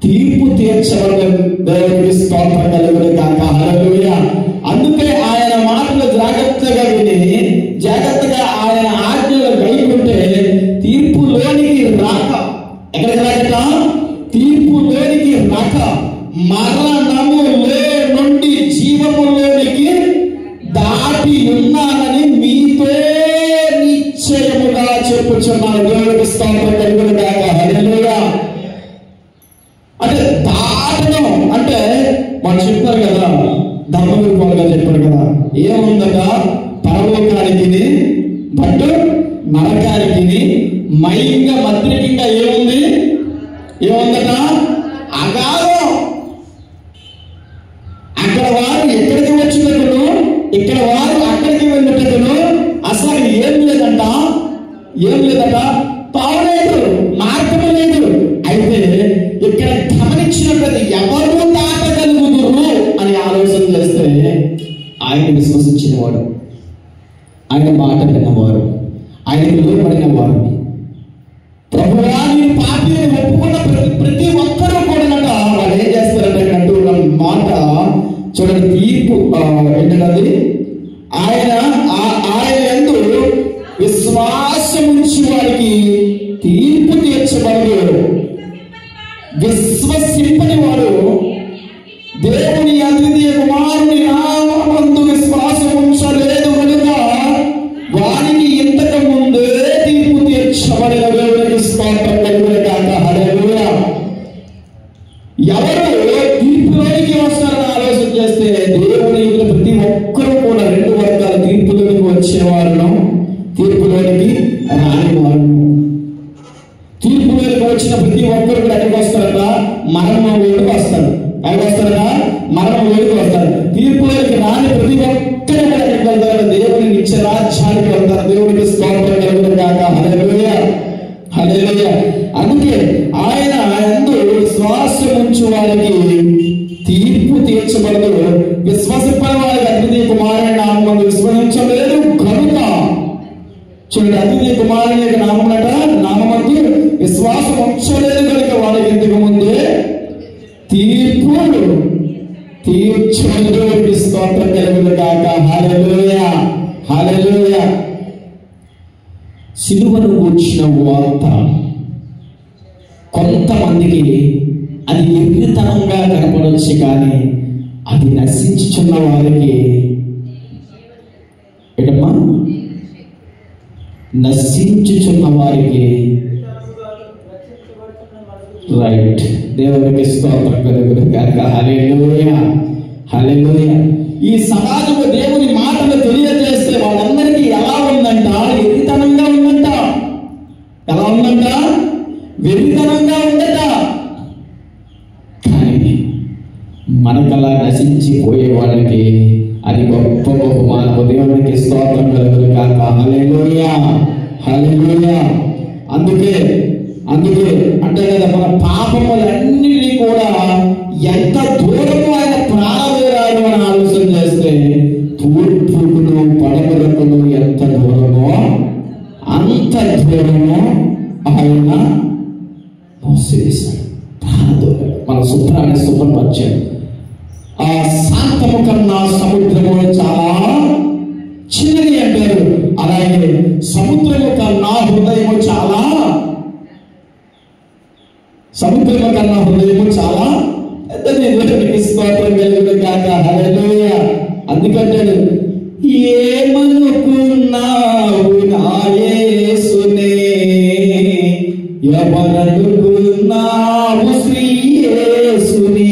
తీర్పు తీర్చబడదు. దేవునికి స్తోత్రం కలుగును గాక. హల్లెలూయా. అందుకే ఆయన మాటలు జాగ్రత్తగా విని జాగ్రత్తగా ఆయన ఆజ్ఞలు గైకుంటే తీర్పులోనికి రాక, ఎక్కడికి రాక? తీర్పులోనికి రాక మరణములో నుండి జీవములోనికి దాటి ఉన్నానని మీతో నిశ్చయముగా చెప్పుచున్నాను. దేవునికి స్తోత్రం కలుగును గాక. హల్లెలూయా. అంటే దాటడం అంటే వాళ్ళు చెప్పారు కదా, ధర్మరూపాలుగా చెప్పారు కదా, ఏముందట? పరలోకానికి బట్టు నరకానికి మైంగా మద్రికంగా ఏముందట? అగాధం. అక్కడ వారు ఎక్కడికి వచ్చినట్టును, ఇక్కడ వారు అక్కడికి వెళ్ళేటట్టును అసలు ఏం లేదట. తావలేదు, మార్గము లేదు. అయితే ఇక్కడ గమనించినట్టు ఎవరు దాటగలుగుతురు అని ఆలోచన చేస్తే ఆయన విశ్వసించిన వాడు, ఆయన మాట విన్నవారు, ఆయనకు లోబడిన వారు, ప్రభువా నేను పాపిని ఒప్పుకున్న ప్రతి ఒక్కరూ కూడా వాళ్ళు ఏం చేస్తారంటే అంటూ ఉన్న మాట చూడండి. తీర్పు ఏంటంటే ఆయన యందు విశ్వాసం ఉంచి వారికి తీర్పు తీర్చబడదు. విశ్వసింపని వాడు దేవుని అద్వితీయ కుమారుని నామమందు విశ్వాసం ఉంచలేదు కనుక వారికి ఇంతకు ముందే తీర్పు తీర్చబడిన. దేవునికి స్తోత్రం కలుగును గాక. హల్లెలూయా. ఎవరు తీర్పులోనికి వస్తారని ఆలోచన చేస్తే దేవుని ప్రతి ఒక్కరూ కూడా 2 తీర్పులోనికి వచ్చేవారును, తీర్పులోనికి రాని వారును. తీర్పులోనికి వచ్చిన ప్రతి ఒక్కరు కూడా ఎక్కడికి వస్తారట? మరణం వేడికి వస్తారు. ఎక్కడికి వస్తారట? మరణం వేడికి వస్తారు. తీర్పులోనికి రాని ప్రతి ఒక్కరు కూడా ఎక్కడికి వెళ్తారు? దేవుని నిత్య రాజ్యానికి వెళ్తారు. దేవునికి స్తోత్రం కలుగును గాక. హల్లెలూయా, హల్లెలూయా. అందుకే ఆయన యందు విశ్వాసం ఉంచు వారికి తీర్పు తీర్చబడదు. విశ్వాసపడే వారికి అద్వితీయ కుమారుని నామమున విశ్వసించలేదు కనుక, చూడండి, అద్వితీయ కుమారుని యొక్క నామమునట నామమందు విశ్వాసం ఉంచలేదు కనుక వారికి ఇంతకు ముందే తీర్పు తీర్చబడదు. స్తోత్రం కలుగును గాక. హల్లెలూయా, హల్లెలూయా. సిలువను కూర్చిన వార్త కొంతమందికి అది ఎర్రితనంగా కనపడవచ్చు, కానీ అది నశించుచున్న వారికి ఏటమ్మా? నశించుచున్న వారికి రైట్. దేవునికి స్తోత్రం కలుగును గాక. హల్లెలూయా, హల్లెలూయా. ఈ సమాజము దేవుని మాటలు తెలియజేస్తే వాళ్ళందరికీ ఎలా ఉందంట? ఎర్రితనంగా ఉందంట. ఎలా ఉందంట? వెర్రితనంగా ఉందట. కానీ మనకలా నశించిపోయే వాళ్ళకి అది గొప్ప బహుమానము. దేవునికి స్తోత్రం కలుగును గాక. హల్లెలూయా, హల్లెలూయా. అందుకే అంటే కదా, మన పాపములన్నిటినీ కూడా ఎంత దూరము ఆయన ప్రాణవేరాలు అని ఆలోచన చేస్తే, తూర్పుకును పడమరకును ఎంత దూరమో అంత దూరమో ఆయన మోసేశాడు. ప్రాణదూరం మన శుభ్రాన్ని శుభ్రపరిచాడు. ఆ శాంతము కన్నా సముద్రము చాలా చిన్నది అంటారు. అలాగే సముద్రము కన్నా హృదయము చాలా పెద్దది. దేవునికి స్తోత్రం కలుగును గాక. హల్లెలూయా. అందుకంటాడు, ఏమనుకున్నావు నా యేసునే, ఎవరనుకున్నావు శ్రీ యేసునే,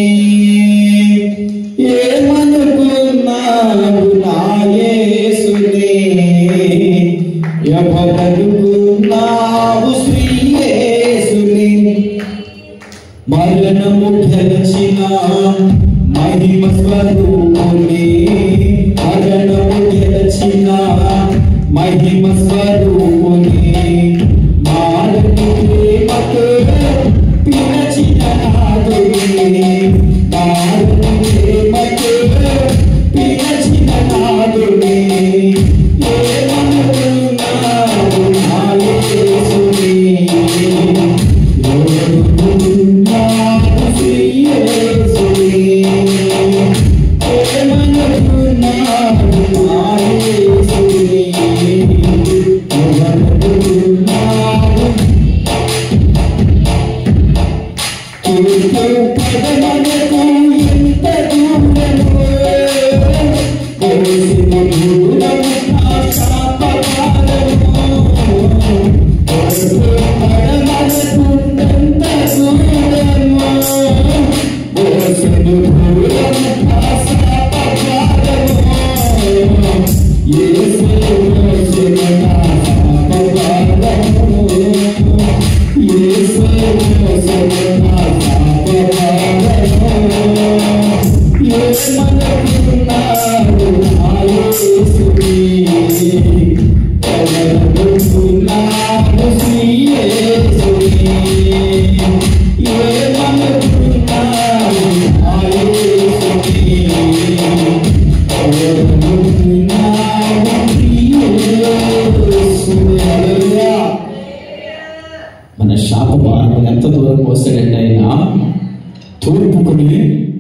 ఏమనుకున్నావు నా యేసునే, ఎవరనుకున్నావు శ్రీ యేసునే. మరణము గెలిచిన మహిమ స్వరూపునే, మరణము గెలిచిన మహిమ స్వరూపునే, మారని ప్రేమతో పిలచిన నాదునే, మారని ప్రేమతో పిలచిన నాదునే, ఏమనుకున్నావు నా యేసునే, మన శాప భారములు ఎంత దూరం మోసాడంటే ఆయన, తూర్పుకుని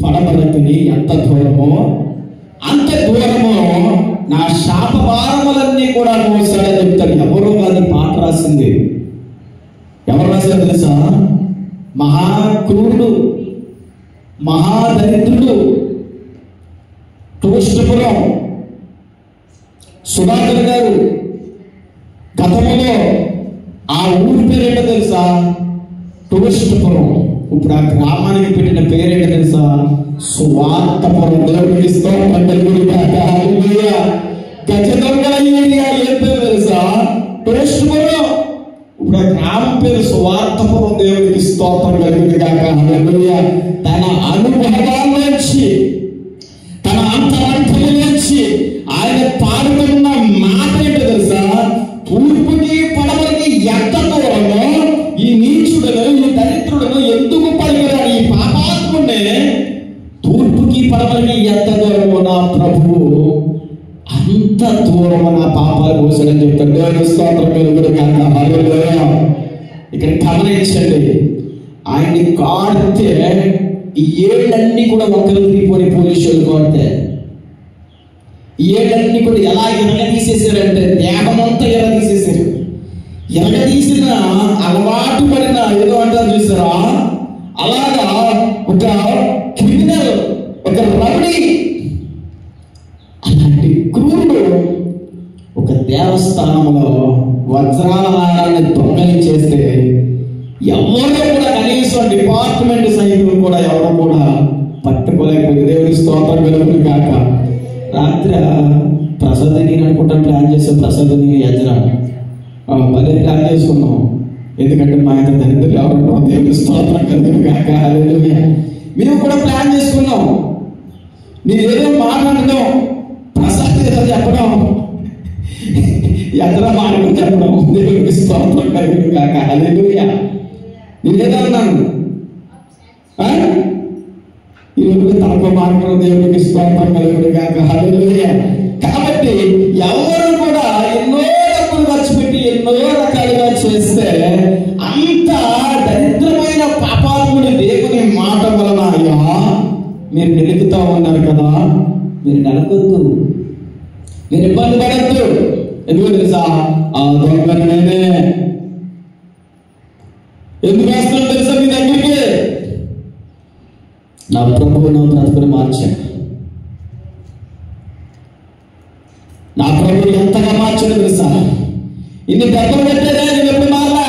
పడమరకుని ఎంత దూరమో అంత దూరమో నా శాప భారములన్నీ కూడా మోసాడని చెప్తాడు. ఎవరో కాదు పాట రాసింది. ఎవరు రాశారు తెలుసా? మహాక్రూరుడు, మహాదరిద్రుడు, టూస్టపురం సుధాకర్ గారు. గతంలో ఆ ఊరి పేరేంటో తెలుసా? టూస్టపురం. ఇప్పుడు ఆ గ్రామానికి పెట్టిన పేరేంటో తెలుసా? సువార్తపురం. దేవుడికి స్తోత్రం కలుగును గాక. హల్లెలూయా, గజ దొంగల ఏరియా ఏం పేరు తెలుసా? టూరిస్టుపురం. ఇప్పుడు ఆ గ్రామం పేరు సువార్తపురం. దేవుడికి స్తోత్రం కలిగింది కాక. హల్లెలూయా. తన అనుభవాల నుంచి, తన అంతరంగం నుంచి ఆయన పాడుతున్న మాట ఏంటో తెలుసా? తూర్పుకి పడమరకి ఎంత దూరమో ఈ నీచుడను, ఈ దరిద్రుడను ఎందుకు పలికిరాడు? ఈ పాపాత్ముడిని తూర్పుకి పడమరకి ఎంత దూరమో నా ప్రభువు అంత దూరం నా పాపాలు పోసాడని చెప్తాడు. దేవుని స్తోత్రం కలుగును గాక. హల్లెలూయా. ఇక్కడ గమనించండి, ఆయన్ని కాడితే ఈ ఏళ్ళన్నీ కూడా ఒక్కరు తిరిగిపోయి పోలీసులు కొడితే ఈ ఏళ్ళన్నీ కూడా ఎలా ఎరగదీసేసారంటే దేహమంతా ఎరగదీసేసారు. ఎరగదీసిన అలవాటు పడిన ఏదో అంటారు చూసారా, అలాగా ఒక క్రిమినల్, ఒక రౌడీ, అలాంటి క్రూరుడు ఒక దేవస్థానంలో వజ్రాల హారాన్ని దొంగలించేస్తే ఎవరు కూడా కనీసం డిపార్ట్మెంట్ సైతం కూడా ఎవరు కూడా పట్టుకోలేకపోయింది. దేవుడి స్తోత్రం కలుగును గాక. రాత్రి ప్రసాద్ నేను అనుకుంటాను ప్లాన్ చేసాం. ప్రసాద్ యజ్రా భలే ప్లాన్ చేసుకున్నాం. ఎందుకంటే మా ఆయన దరిద్రులు ఎవరు. దేవుడి స్తోత్రం కలుగును గాక. హల్లెలూయా. మేము కూడా ప్లాన్ చేసుకున్నాం. నేను ఏదో మాట్లాడడం, ప్రసాద్ ఏదో చెప్పడం, యజ్రా మాట్లాడి చెప్పడం. దేవుడికి స్తోత్రం కలుగును గాక. హల్లెలూయా. నేనేదో అన్నాను, ఈరోజు తనకు మాట్లాడడం. దేవుడికి స్తోత్రం కలుగును గాక. హల్లెలూయా. కాబట్టి ఎవరు కూడా ఎన్నో డబ్బులు ఖర్చు పెట్టి ఎన్నో రకాలుగా చేస్తే అంత దరిద్రమైన పాపాత్ముడి దేవుని మాట వలన అయ్యా మీరు నిలుగుతా ఉన్నారు కదా, మీరు నలగొద్దు, మీరు ఇబ్బంది పడద్దు. ఎందుకు తెలుసా? ఆ దొంగను నేనే. ఎందుకు వస్తున్నాను తెలుసా మీ దగ్గరికి? నా ప్రభువు నా బ్రతుకుని మార్చాడు. నా ప్రభువు ఎంతగా మార్చాడు తెలుసా? ఇన్ని దెబ్బలు పెట్టేదే నేను ఎప్పుడు మారలే,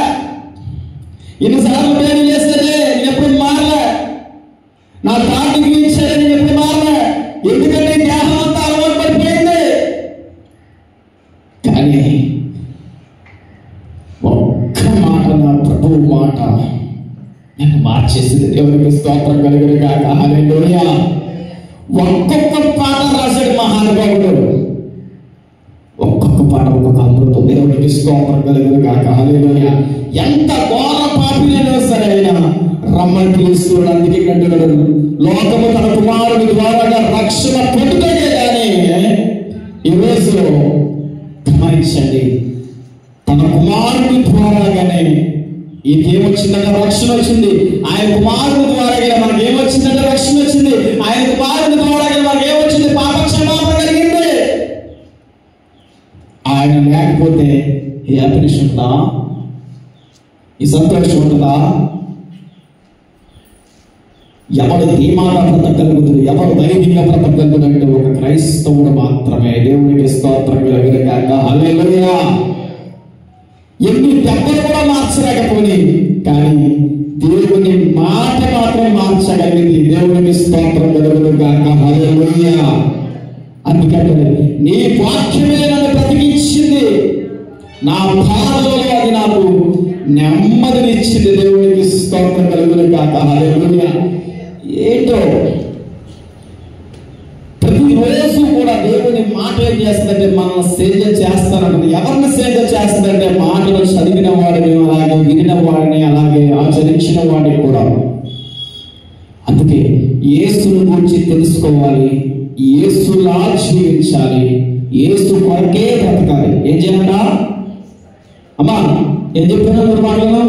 ఇన్నిసార్లు ట్రైనింగ్ చేస్తేనే నేను ఎప్పుడు మారలే, నా తాటికి ఇచ్చాడే నేను ఎప్పుడు మారలే. ఎందుకంటే దేహం అంతా అలవాటు పడిపోయింది. కానీ ఒక్క మాట, నా ప్రభువు మాట నన్ను మార్చేసింది. దేవునికి స్తోత్రం కలుగును గాక. హల్లెలూయా. ఒక్కొక్క పాట రాశాడు మహానుభావుడు. ఒక్కొక్క పాట ఒక్కొక్క అమృతం. దేవునికి స్తోత్రం కలుగును గాక. హల్లెలూయా. ఎంత ఘోర పాపినైనా సరే ఆయన రమ్మని పిలుస్తున్నాడు. అందుకే కంటున్నాడు, లోకము తన కుమారుడి ద్వారా రక్షణ పొందుతాడే. కానీ ఈరోజు గమనించండి, తన కుమారుడి ద్వారాగానే ఏమొచ్చిందంటే రక్షణ వచ్చింది. ఆయన కుమారుడి ద్వారా మనకి ఏమొచ్చిందంటే రక్షణ వచ్చింది. ఆయన కుమారుడి ద్వారా మనకి ఏమొచ్చింది? పాప క్షమాపణ కలిగింది. ఆయన లేకపోతే ఈ హ్యాపీనెస్ ఉంటుందా? ఈ సంతోషం ఉంటుందా? ఎవడు ధీమాగా బ్రతకగలుగుతుంది, ఎవడు ధైర్యంగా బ్రతకగలుగుతుందంటే ఒక క్రైస్తవుడు మాత్రమే. దేవునికి స్తోత్రం కలుగును గాక. హల్లెలూయా. ఎన్ని దెబ్బలు కూడా మార్చలేకపోయి, కానీ దేవుని మాట మాత్రం మార్చగలిగింది. దేవునికి స్తోత్రం కలుగును గాక. హల్లెలూయా. అందుకంటే నీ వాక్యమే నన్ను బ్రతికించింది, నా బాధలో అది నాకు నెమ్మదినిచ్చింది. దేవునికి స్తోత్రం కలుగును గాక. హల్లెలూయా. ఏంటో ప్రతిరోజు కూడా దేవుని మాట ఏం చేస్తుందంటే మనం సేవ చేస్తానంటుంది. ఎవరిని సేవ చేస్తుందంటే మాటలు చదివిన వాడిని, అలాగే వినిన వాడిని, అలాగే ఆచరించిన వాడిని కూడా. అందుకే యేసుని గురించి తెలుసుకోవాలి, యేసులా జీవించాలి, యేసు కొరకే బ్రతకాలి. ఏం చేయాలంట అమ్మా? ఏం చెప్పినా మూడు మాటలు.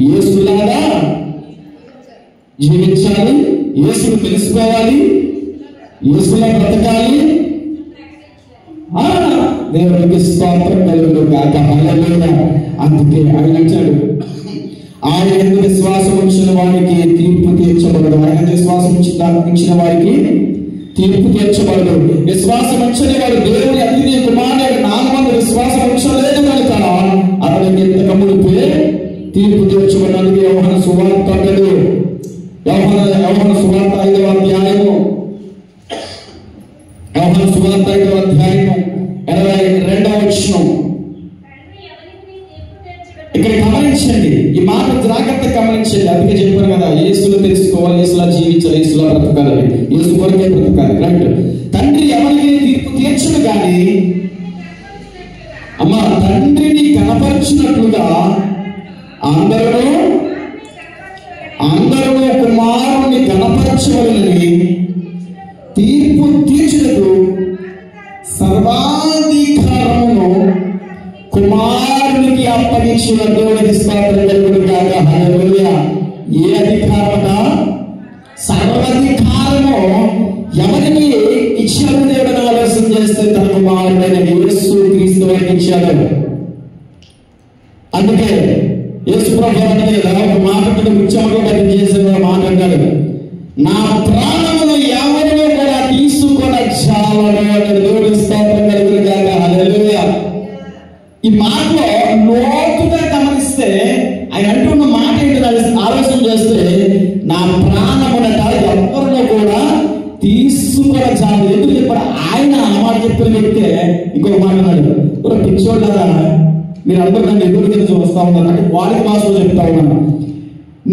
యేసులాగా జీవించాలి, యేసును తెలుసుకోవాలి, యేసులా బ్రతకాలి. దేవుడికి స్తోత్రం కలుగును గాక. హల్లెలూయా. అందుకే ఆయన అంటాడు, ఆయన యందు విశ్వాసం ఉంచిన వారికి తీర్పు తీర్చబడదు. ఆయన విశ్వాసం ఉంచిన వారికి తీర్పు తీర్చబడదు. విశ్వాసం ఉంచని వాడు దేవుని అతిథి కుమారుడు నామందు విశ్వాసం ఉంచలేదు కనుక అతనికి ఎంత మునిపే తీర్పు తీర్చబడినందుకు యోహాను సువార్త అంటాడు. యోహాను సువార్త 5వ అధ్యాయము, యోహాను సువార్త 5వ వచనం. ఇక్కడ గమనించండి, ఈ మాట జాగ్రత్తగా గమనించండి. అందుకే చెప్పారు కదా, యేసులో తెలుసుకోవాలి, యేసులా జీవించాలి, యేసులా బ్రతకాలి, యేసు కొరకే బ్రతకాలి. రైట్. తండ్రి ఎవరికి తీర్పు తీర్చడు కానీ అమ్మ తండ్రిని కనపరిచినట్లుగా అందరూ కుమారుని కనపరచవలనని తీర్పు తీర్చుటకు సర్వాధికారమును కుమారునికి అప్పగించిన దేవునికి స్తోత్రం కలుగును గాక. హల్లెలూయా. ఏ అధికారమట? సర్వాధికారము ఎవరికి ఇచ్చాడు దేవుడు ఆలోచన చేస్తే తన కుమారుడైన యేసు క్రీస్తు వారికి ఇచ్చాడు. అందుకే యేసు ప్రభువు ఒక మాట ముఖ్యమంగా చేసిన మాట అన్నాడు, నా ప్రాణమును ఎవరిలో కూడా తీసుకొని చాలడు. దేవుడికి స్తోత్రం కలుగును గాక. హల్లెలూయా. ఈ మాటలో లోతుగా గమనిస్తే ఆయన అంటున్న మాట ఏంటో ఆలోచన చేస్తే, నా ప్రాణమునట ఎవరిలో కూడా తీసుకొని చాలు. ఎందుకు చెప్పాడు? ఆయన ఆ మాట చెప్పిన వ్యక్తే ఇంకొక మాట అన్నాడు, పిచ్చోళ్ళరా మీరు అందరూ నన్ను ఎదురు తిరిగి చూస్తా ఉన్నారు అంటే వాడి భాషలో చెప్తా ఉన్నాను.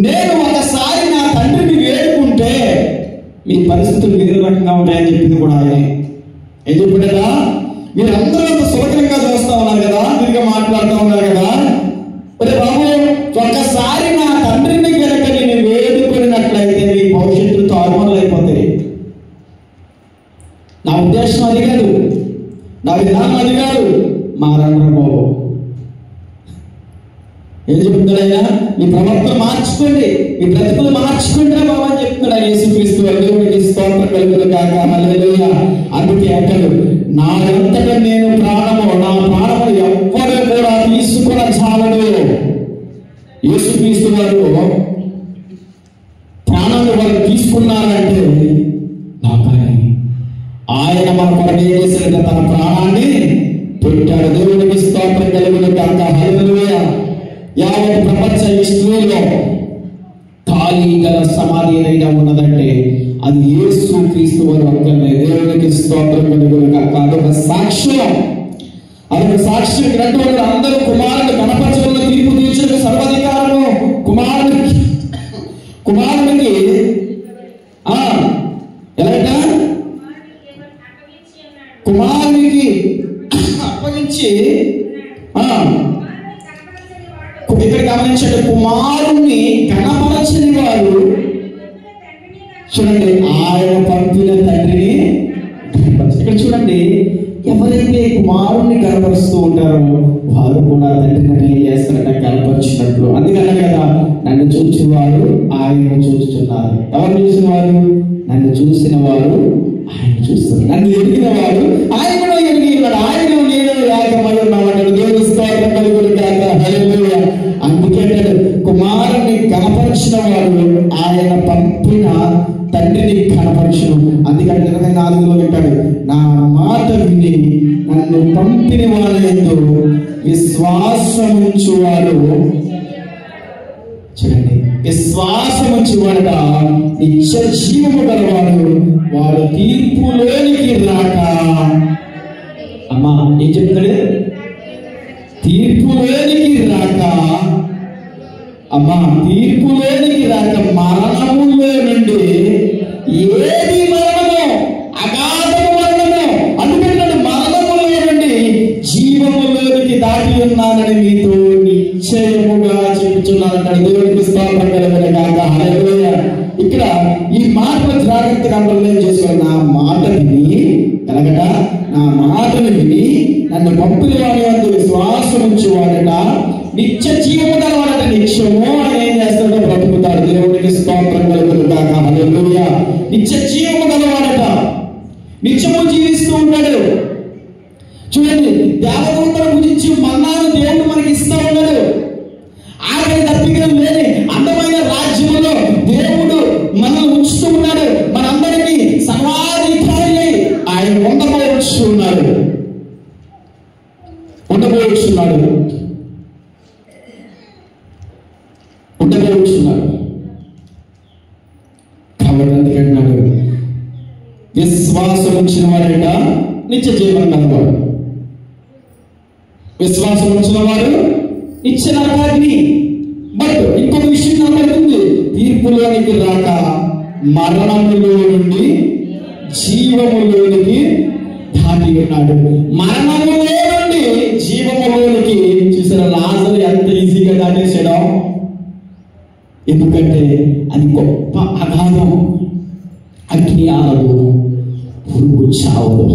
నేను ఒకసారి నా తండ్రిని వేడుకుంటే మీ పరిస్థితులు వేరే రకంగా ఉంటాయని చెప్పింది కూడా ఆయనే. ఏం చెప్పాడా? మీరు అందరూ అంత సులభంగా చూస్తా ఉన్నారు కదా, తిరిగి మాట్లాడుతూ ఉన్నారు కదా, మరి బాబు ఒకసారి నా తండ్రిని కనుక నేను వేడుకున్నట్లయితే మీ భవిష్యత్తు తారుమారులు అయిపోతాయి. నా ఉద్దేశం అది కాదు, నా విధానం అది కాదు. మారండ్ర బాబు ఏం చెప్తున్నాడు ఆయన? మీ ప్రవర్తన మార్చుకోండి, మీ బ్రతుకులు మార్చుకుంటే బాబా అని చెప్తున్నాడు యేసుక్రీస్తు. దేవునికి స్తోత్రం కలుగును గాక. హల్లెలూయా. అందుకే అంటాడు, నా అంతటా నేను నా ప్రాణము ఎవ్వరు కూడా తీసుకున్న చాలడు. యేసుక్రీస్తు వారు ప్రాణాన్ని వారు తీసుకున్నారంటే నా పని. ఆయన మన కొరకు ఏం చేశాడు? తన ప్రాణాన్ని పెట్టాడు. దేవునికి స్తోత్రం కలుగును గాక. హల్లెలూయా. యావత్ ప్రపంచ హిస్టరీలో ఖాళీ గల సమాధి ఏదైనా ఉన్నదంటే అది యేసు క్రీస్తు వారు ఒక్కరే. దేవునికి స్తోత్రం కలుగును గాక. అదొక సాక్ష్యం, అదొక సాక్ష్యం. గ్రంథంలో అందరూ కుమారుడు కనపరచడంలో తీర్పు తీర్చడానికి సర్వాధికారము కుమారునికి ఎలాగ కుమారునికి అప్పగించి ఇక్కడ గమనించండి, కుమారుణ్ణి కనపరచని వారు చూడండి ఆయన పంపిన తండ్రిని. ఇక్కడ చూడండి, ఎవరైతే కుమారుణ్ణి కనపరుస్తూ ఉంటారో వారు కూడా తండ్రిని ఏం చేస్తారంటే కనపరిచినట్లు. అందుకనే కదా నన్ను చూసిన వారు ఆయన చూస్తున్నారు. ఎవరు చూసిన వారు? నన్ను చూసిన వారు ఆయన చూస్తారు. నన్ను ఎరిగిన వారు ఆయన కూడా ఎరిగి ఉన్నాడు. ఆయన నేను ఏకమై ఉన్నామంటాడు. దేవుని స్తోత్రం కలుగును గాక. హల్లెలూయా. అందుకే కుమారుని కనపరిచిన వాడు ఆయన పంపిన తండ్రిని కనపరచును. అందుకని 24లో పెట్టాడు, నా మాట విని నన్ను పంపిన వాడు యందు విశ్వాసముంచువాడు. చూడండి, విశ్వాసముంచువాడ నిత్య జీవము గలవాడు, వాడు తీర్పులోనికి రాక. అమ్మా ఏం చెప్తాడు? తీర్పులోనికి రాక. అమ్మా తీర్పులోనికి రాక మరణములో నుండి ఏది మరణము? అగాధము మరణము. అందుకంటే మరణములో నుండి జీవములోనికి దాటి ఉన్నానని మీతో నిశ్చయముగా చెప్తున్నానంటాడు. దేవునికి స్తోత్రం కలుగును గాక. హల్లెలూయా. ఇక్కడ ఈ మాటలు జాగ్రత్తగా అర్థం చేసుకోవాలి. నా మాట విని కలగట, నా మాటను విని నన్ను పంపిన వాడి వద్ద విశ్వాసం ఉంచేవాడట నిత్య జీవము గలవాడట. నిత్యము ఆయన ఏం చేస్తాడో బ్రతుకుతాడు. దేవునికి స్తోత్రం కలుగును గాక. హల్లెలూయా. నిత్య జీవము గలవాడట, నిత్యము జీవిస్తూ ఉంటాడు. చూడండి, దేవదూతల గురించి మన్నాను దేవుడు మనకి ఇస్తూ ఉన్నాడు. ఆఖరి దప్పికలు లేని అందమైన రాజ్యములో దేవుడు మనల్ని ఉంచుతూ ఉన్నాడు. మనందరికీ సర్వాధికారి ఆయన ఉండబోచున్నాడు. కాబట్టి అందుకంటున్నాడు, విశ్వాసం ఉంచిన వాడట నిత్య జీవనం కలవాడు. విశ్వాసం ఉంచిన వారు నిత్య నరకాగ్ని. బట్ ఇంకొక విషయం కనబడుతుంది, తీర్పులోనికి రాక మరణములో నుండి జీవములోనికి దాటి ఉన్నాడు. మరణములో నుండి జీవములోనికి చూసారా, లాజరు ఎంత ఈజీగా దాటేసాడో. ఎందుకంటే అది గొప్ప అగాధం, అగ్ని ఆరదు, పురుగు చావదు.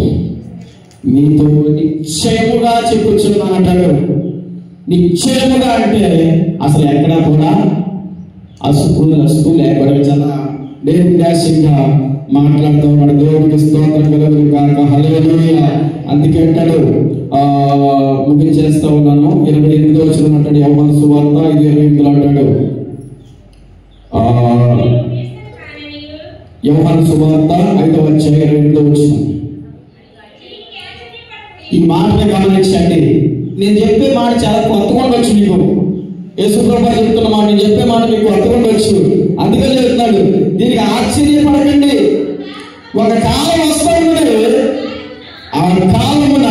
మీతో నిశ్చయముగా చెప్పుచున్నానంటాడు. నిశ్చయముగా అంటే అసలు ఎక్కడా కూడా అసుకు లేకపోవడం చాలా నిర్దేశంగా మాట్లాడుతూ ఉన్నాడు. దేవుడికి స్తోత్రం కలుగును గాక. హల్లెలూయా. అందుకే అంటాడు, ముగించేస్తా ఉన్నాను. 28వ వచనం అంటాడు, యోహాను సువార్త 5:28 అంటాడు, యోహాను సువార్త 5వ అధ్యాయం 28వ వచనం. ఈ మాటను గమనించండి. నేను చెప్పే మాట చాలా కొత్తగా ఉండొచ్చు మీకు. యేసుప్రభువు చెప్తున్న మాట, నేను చెప్పే మాట మీకు కొత్తగా ఉండొచ్చు. అందుకే చెప్తున్నాడు, దీనికి ఆశ్చర్యపడకండి. ఒక కాలం వస్తూ ఉన్నది, ఆ కాలమున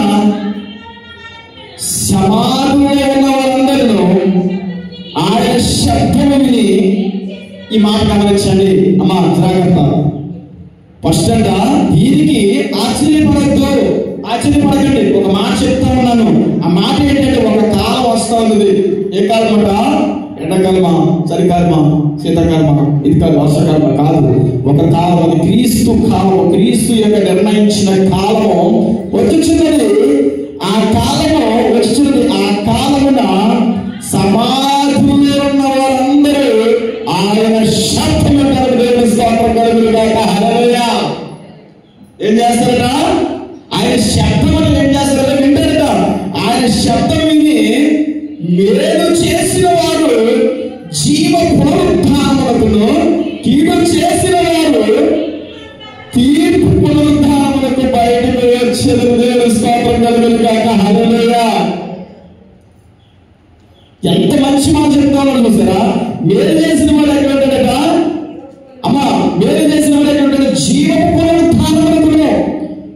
సమాధిలో ఉన్న వారందరూ ఆయన శబ్దము విని, ఈ మాట గమనించండి అమ్మా, జాగ్రత్త. ఫస్ట్ అంట, దీనికి ఆశ్చర్యపడకండి. ఒక మాట చెప్తా ఉన్నాను. ఆ మాట ఏంటంటే, ఒక కాలం వస్తా ఉన్నది. ఏ కాలం అంట? ఎండాకాలమా, చలికాలమా, శీతాకాలమా, ఇది కాదు, వర్షాకాలమా కాదు. ఒక కాలం, అది క్రీస్తు కాలం. క్రీస్తు యొక్క నిర్ణయించిన కాలము వచ్చుచున్నది. ఆ కాలము వచ్చుచున్నది. ఆ కాలమున సమాధిలో ఉన్న వారందరూ ఆయన శబ్దము ఏం చేస్తారట? ఆయన శబ్దం ఏం చేస్తారట? వింటారట. ఆయన శబ్దం విని మేలు చేసిన వారు జీవ పునరుద్ధానములకును, కీడు చేసిన వారు తీర్పు పునరుద్ధానములకు బయటకు వచ్చేందుకు దేవుని స్తోత్రం కలుగును గాక. హల్లెలూయా. ఎంత మంచి మాట చెప్తామని చూసారా? మేలు చేసిన వాడు ఎక్కడ ఉంటాడట? అమ్మా, మేలు చేసిన వాడు ఎక్కడ ఉంటాడు? జీవ పునరుద్ధానములకును,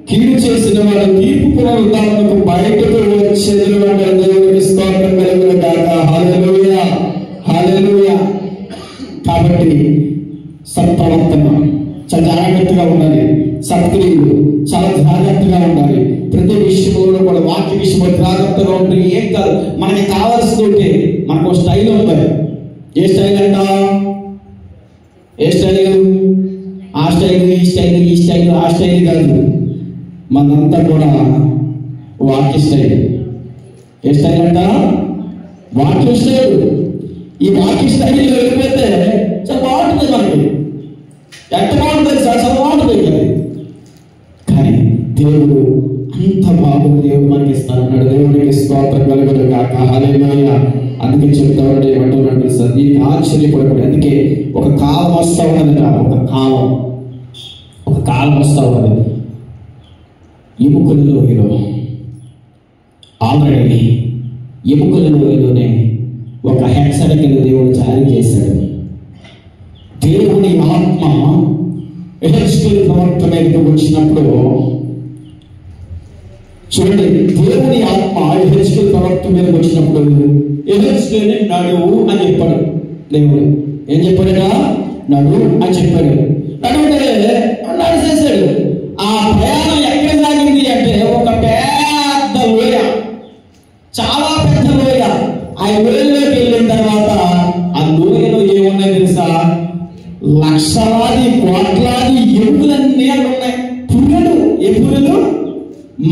కీడు చేసిన వాడు తీర్పు పునరుద్ధానములకు బయటకు వచ్చేందుకు దేవునికి స్తోత్రం కలుగును గాక. హల్లెలూయా, హల్లెలూయా. కాబట్టి సత్ప్రవర్తన చాలా జాగ్రత్తగా ఉండాలి. సత్క్రియలు చాలా జాగ్రత్తగా ఉండాలి. ప్రతి విషయంలో కూడా వాక్య విషయంలో జాగ్రత్తగా ఉంటుంది. ఏం కాదు, మనకి కావాల్సింది ఉంటే మనకు స్టైల్ ఉంటుంది. ఏ స్టైల్ అంట? ఏ స్టైల్? ఆ స్టైల్, ఈ స్టైల్, ఈ స్టైల్, ఆ స్టైల్ కాదు. మనంతా కూడా వాక్య స్టైల్. ఏ స్టైల్ అంట? వాక్య స్టైల్. ఈ వాక్య స్టైల్ వెళ్ళిపోతే చాలా బాగుంటుంది. మనకి ఎంత బాగుంటుంది సార్, చాలా బాగుంటుంది కదా. కానీ దేవుడు అంత బాగుంది, దేవుడు మనకి ఇస్తానన్నాడు. దేవుడికి స్తోత్రం కలుగును గాక. హల్లెలూయా. అందుకే చెప్తా ఉన్నాడు, ఏమంటున్నాడు సార్, దీనికి ఆశ్చర్యపడకూడదు. అందుకే ఒక కాలం వస్తా ఉన్నదట. ఒక కాలం వస్తా ఉన్నది. ఎముకల లోయలో ఆల్రెడీ ఎముకల లోయలోనే ఒక హెచ్చరికను దేవుడు జారీ చేశాడు. దేవుని ఆత్మ యెహెజ్కేలు ప్రవక్త మీదకి వచ్చినప్పుడు చూడండి, దేవుని ఆత్మ యెహెజ్కేలు ప్రవక్త మీదకి వచ్చినప్పుడు యెహెజ్కేలుని నడువు అని చెప్పాడు. దేవుడు ఏం చెప్పాడట? నడువు అని చెప్పాడు. నడువునే నడిచేశాడు. ఆ ప్రయాణం ఎక్కడ సాగింది అంటే, ఒక పెద్ద లోయ, చాలా పెద్ద లోయ. ఆ లోయలోకి వెళ్ళిన తర్వాత ఆ లోయలో ఏమున్నాయి తెలుసా? లక్షలాది కోట్లాది ఎముకలన్నీ అక్కడ ఉన్నాయి. పుర్రెలు. ఏ పుర్రెలు?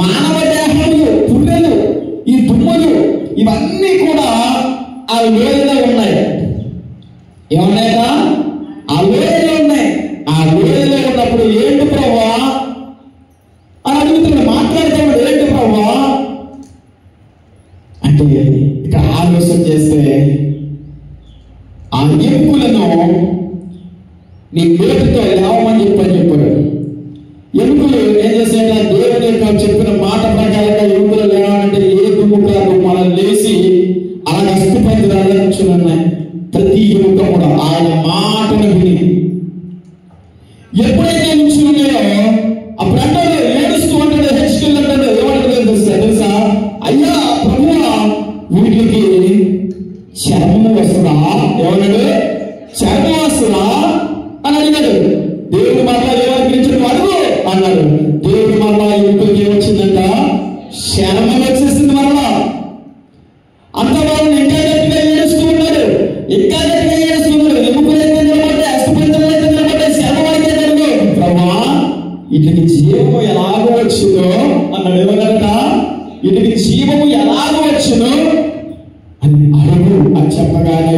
మానవ దేహములు, పుర్రెలు, ఈ దుమ్ములు, ఇవన్నీ కూడా ఆ లోయలో ఉన్నాయి. ఏమన్నాయా? ఆ లోయలో ఉన్నాయి. ఆ లోయలో ఉన్నప్పుడు ఏంటి ప్రభువా అని అడుగుతున్నాడు. మాట్లాడుతున్నాడు, ఏంటి ప్రభువా అంటే, ఇక్కడ ఆలోచన చేస్తే ఆ ఎముకలను నీ నోటితో లేవమని చెప్పాడు. ఎముకలు ఏం చేశాడు? దేవుని యొక్క చెప్పిన మాట ప్రకారంగా ఎముకలు లేవాలంటే ఏ దుమ్ము కాదు, మనం లేచి అలా అస్థిపంజరాలు ఉన్నాయి. వీటికి జీవము ఎలాగో వచ్చును అని అడుగు అని చెప్పగానే,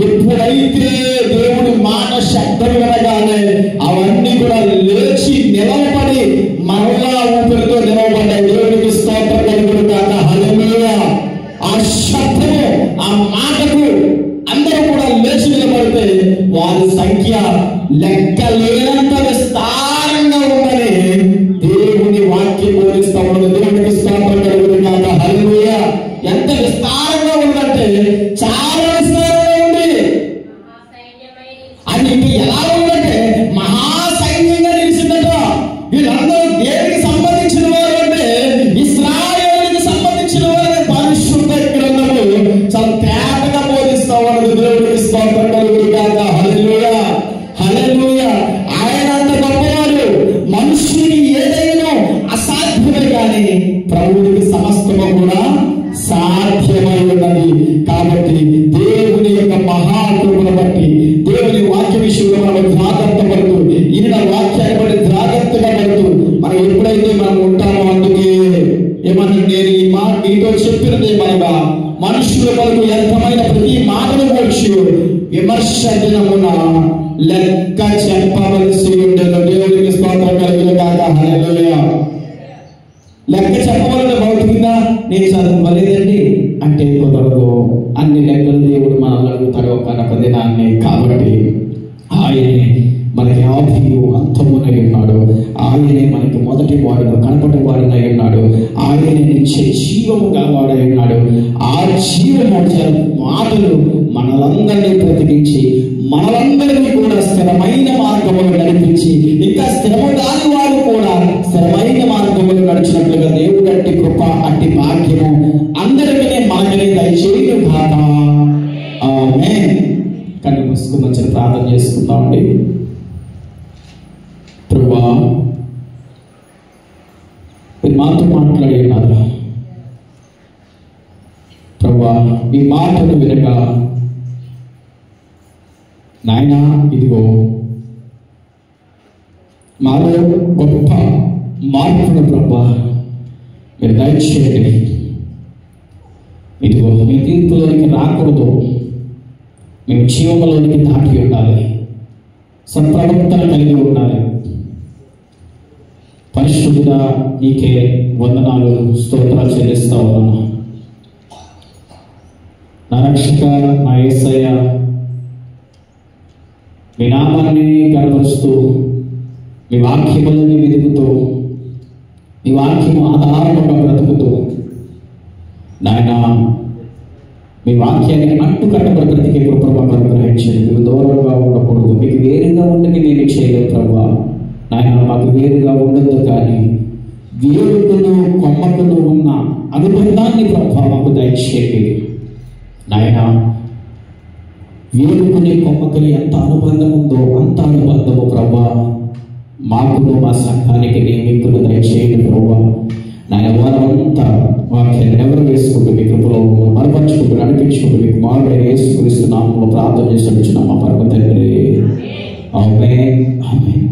ఎప్పుడైతే దేవుడి మాట శబ్దం వినగానే అవన్నీ కూడా లేచి నిలవబడి మరలా ఊపిరితో నిలవబడ్డాయి. దేవుడికి స్తోత్రం కలుగును గాక. హల్లెలూయా. ఆ శబ్దము, ఆ మాటకు అందరూ కూడా లేచి నిలబడితే వారి సంఖ్య లెక్కలేనంత విస్తారంగా ఉందని దేవుని వాక్యం బోధిస్తా ఉన్నది. దేవుడికి స్తోత్రం కలుగును గాక. హల్లెలూయా. ఎంత విస్తారంగా ఉందంటే చాలా విస్తారంగా ఉంది. అది ఇంక ఎలా ఉందంటే మహాసైన్యంగా నిలిచిందట. వీళ్ళందరూ దేనికి సంబంధించిన వారు అంటే ఇశ్రాయేలుకి సంబంధించిన వారు. పరిశుద్ధ గ్రంథము చాలా తేటగా బోధిస్తా ఉన్నది. దేవుడికి స్తోత్రం కలుగును గాక. హల్లెలూయా. హల్లెలూయా. ఆయన అంత గొప్పవాడు. మనుషునికి ఏదైనా అసాధ్యమే కానీ ప్రభువునికి సమస్తము కూడా సాధ్యమై ఉన్నది. కాబట్టి దేవుని యొక్క మహాకృపను బట్టి, దేవుని వాక్య విషయంలో మనం జాగ్రత్త పడుతూ, ఈయన వాక్యాన్ని బట్టి జాగ్రత్తగా పడుతూ మనం ఎప్పుడైతే మనం ఉంటామో, అందుకే ఏమన్నా నేను ఈ మాట నీతో చెప్పినదే మనగా మనుషుల వరకు వ్యర్థమైన ప్రతి మాటను వచ్చి విమర్శ దినమున లెక్క చెప్పవలసి ఉండేది. దేవునికి స్తోత్రం కలుగును గాక. హల్లెలూయా. లెక్క చెప్పవాలంటే భౌతికంగా నేను చదవలేదండి అంటే కుదరదు. అన్ని లెక్కలు దేవుడు మనల్ని అడుగుతాడు ఒకనొక దినాన్ని. కాబట్టి ఆయనే మనకి ఆదియు అంతమునై ఉన్నాడు. ఆయనే మనకి మొదటి వాడును కనపటి వాడునై ఉన్నాడు. ఆయనే నిత్య జీవము గలవాడై ఉన్నాడు. ఆ జీవము మాటలు మనలందరినీ బ్రతికించి మనలందరినీ కూడా స్థిరమైన మార్గములు నడిపించి, ఇంకా స్థిరము కాని వారు కూడా స్థిరమైన మార్గములు నడిచినట్లుగా దేవుడు అట్టి కృప, అట్టి భాగ్యము అందరికీ మనకనే దయచేయును గాక. ఆమేన్. కళ్ళు మూసుకుని మంచిగా ప్రార్థన చేసుకుందామండి. ప్రభువా, మీరు మాతో మాట్లాడి ఉన్నారు. ప్రభువా, ఈ మాటను వినగా నాయనా, ఇదిగో మాలో గొప్ప మార్పును ప్రభువా మీరు దయచేయండి. ఇదిగో మీ తీర్పులోనికి రాకూడదు, మేము జీవంలోనికి దాటి ఉండాలి, సత్ప్రవర్తన కలిగి ఉండాలి. పరిశుద్ధుడా, నీకే వందనాలు, స్తోత్రాలు చెల్లిస్తా ఉన్నాను. నా రక్షక, నా యేసయ్య, మీ నామాన్ని కనపరుస్తూ, మీ వాక్యములని వెతుకుతూ, మీ వాక్యము ఆధారంగా బ్రతుకుతూ, నాయన మీ వాక్యాన్ని అంటు కట్టబడి బ్రతికే కృపను అనుగ్రహించండి. మీకు దూరంగా ఉండకూడదు, మీకు వేరుగా ఉండని నేను చేయలేదు ప్రభా. నాయన మాకు వేరుగా ఉండదు, కానీ వేరుకును కొమ్మకును ఉన్న అనుబంధాన్ని ప్రభా మాకు దయచేయండి. నాయన వేరుకుని కొమ్మకుని ఎంత అనుబంధం ఉందో అంత అనుబంధము ప్రభా మాకును మా సంఘానికి నియమికులు దయచేయండి ప్రభా. నాయన వారంతా వాక్యాన్ని ఎవరు వేసుకుంటూ మీ కృపలో మరపరుచుకుంటూ నడిపించుకుంటూ మీకు మారుడైన యేసుక్రీస్తు నామములో ప్రార్థన చేసి వచ్చిన మా పరమ తండ్రి. ఆమేన్. ఆమేన్.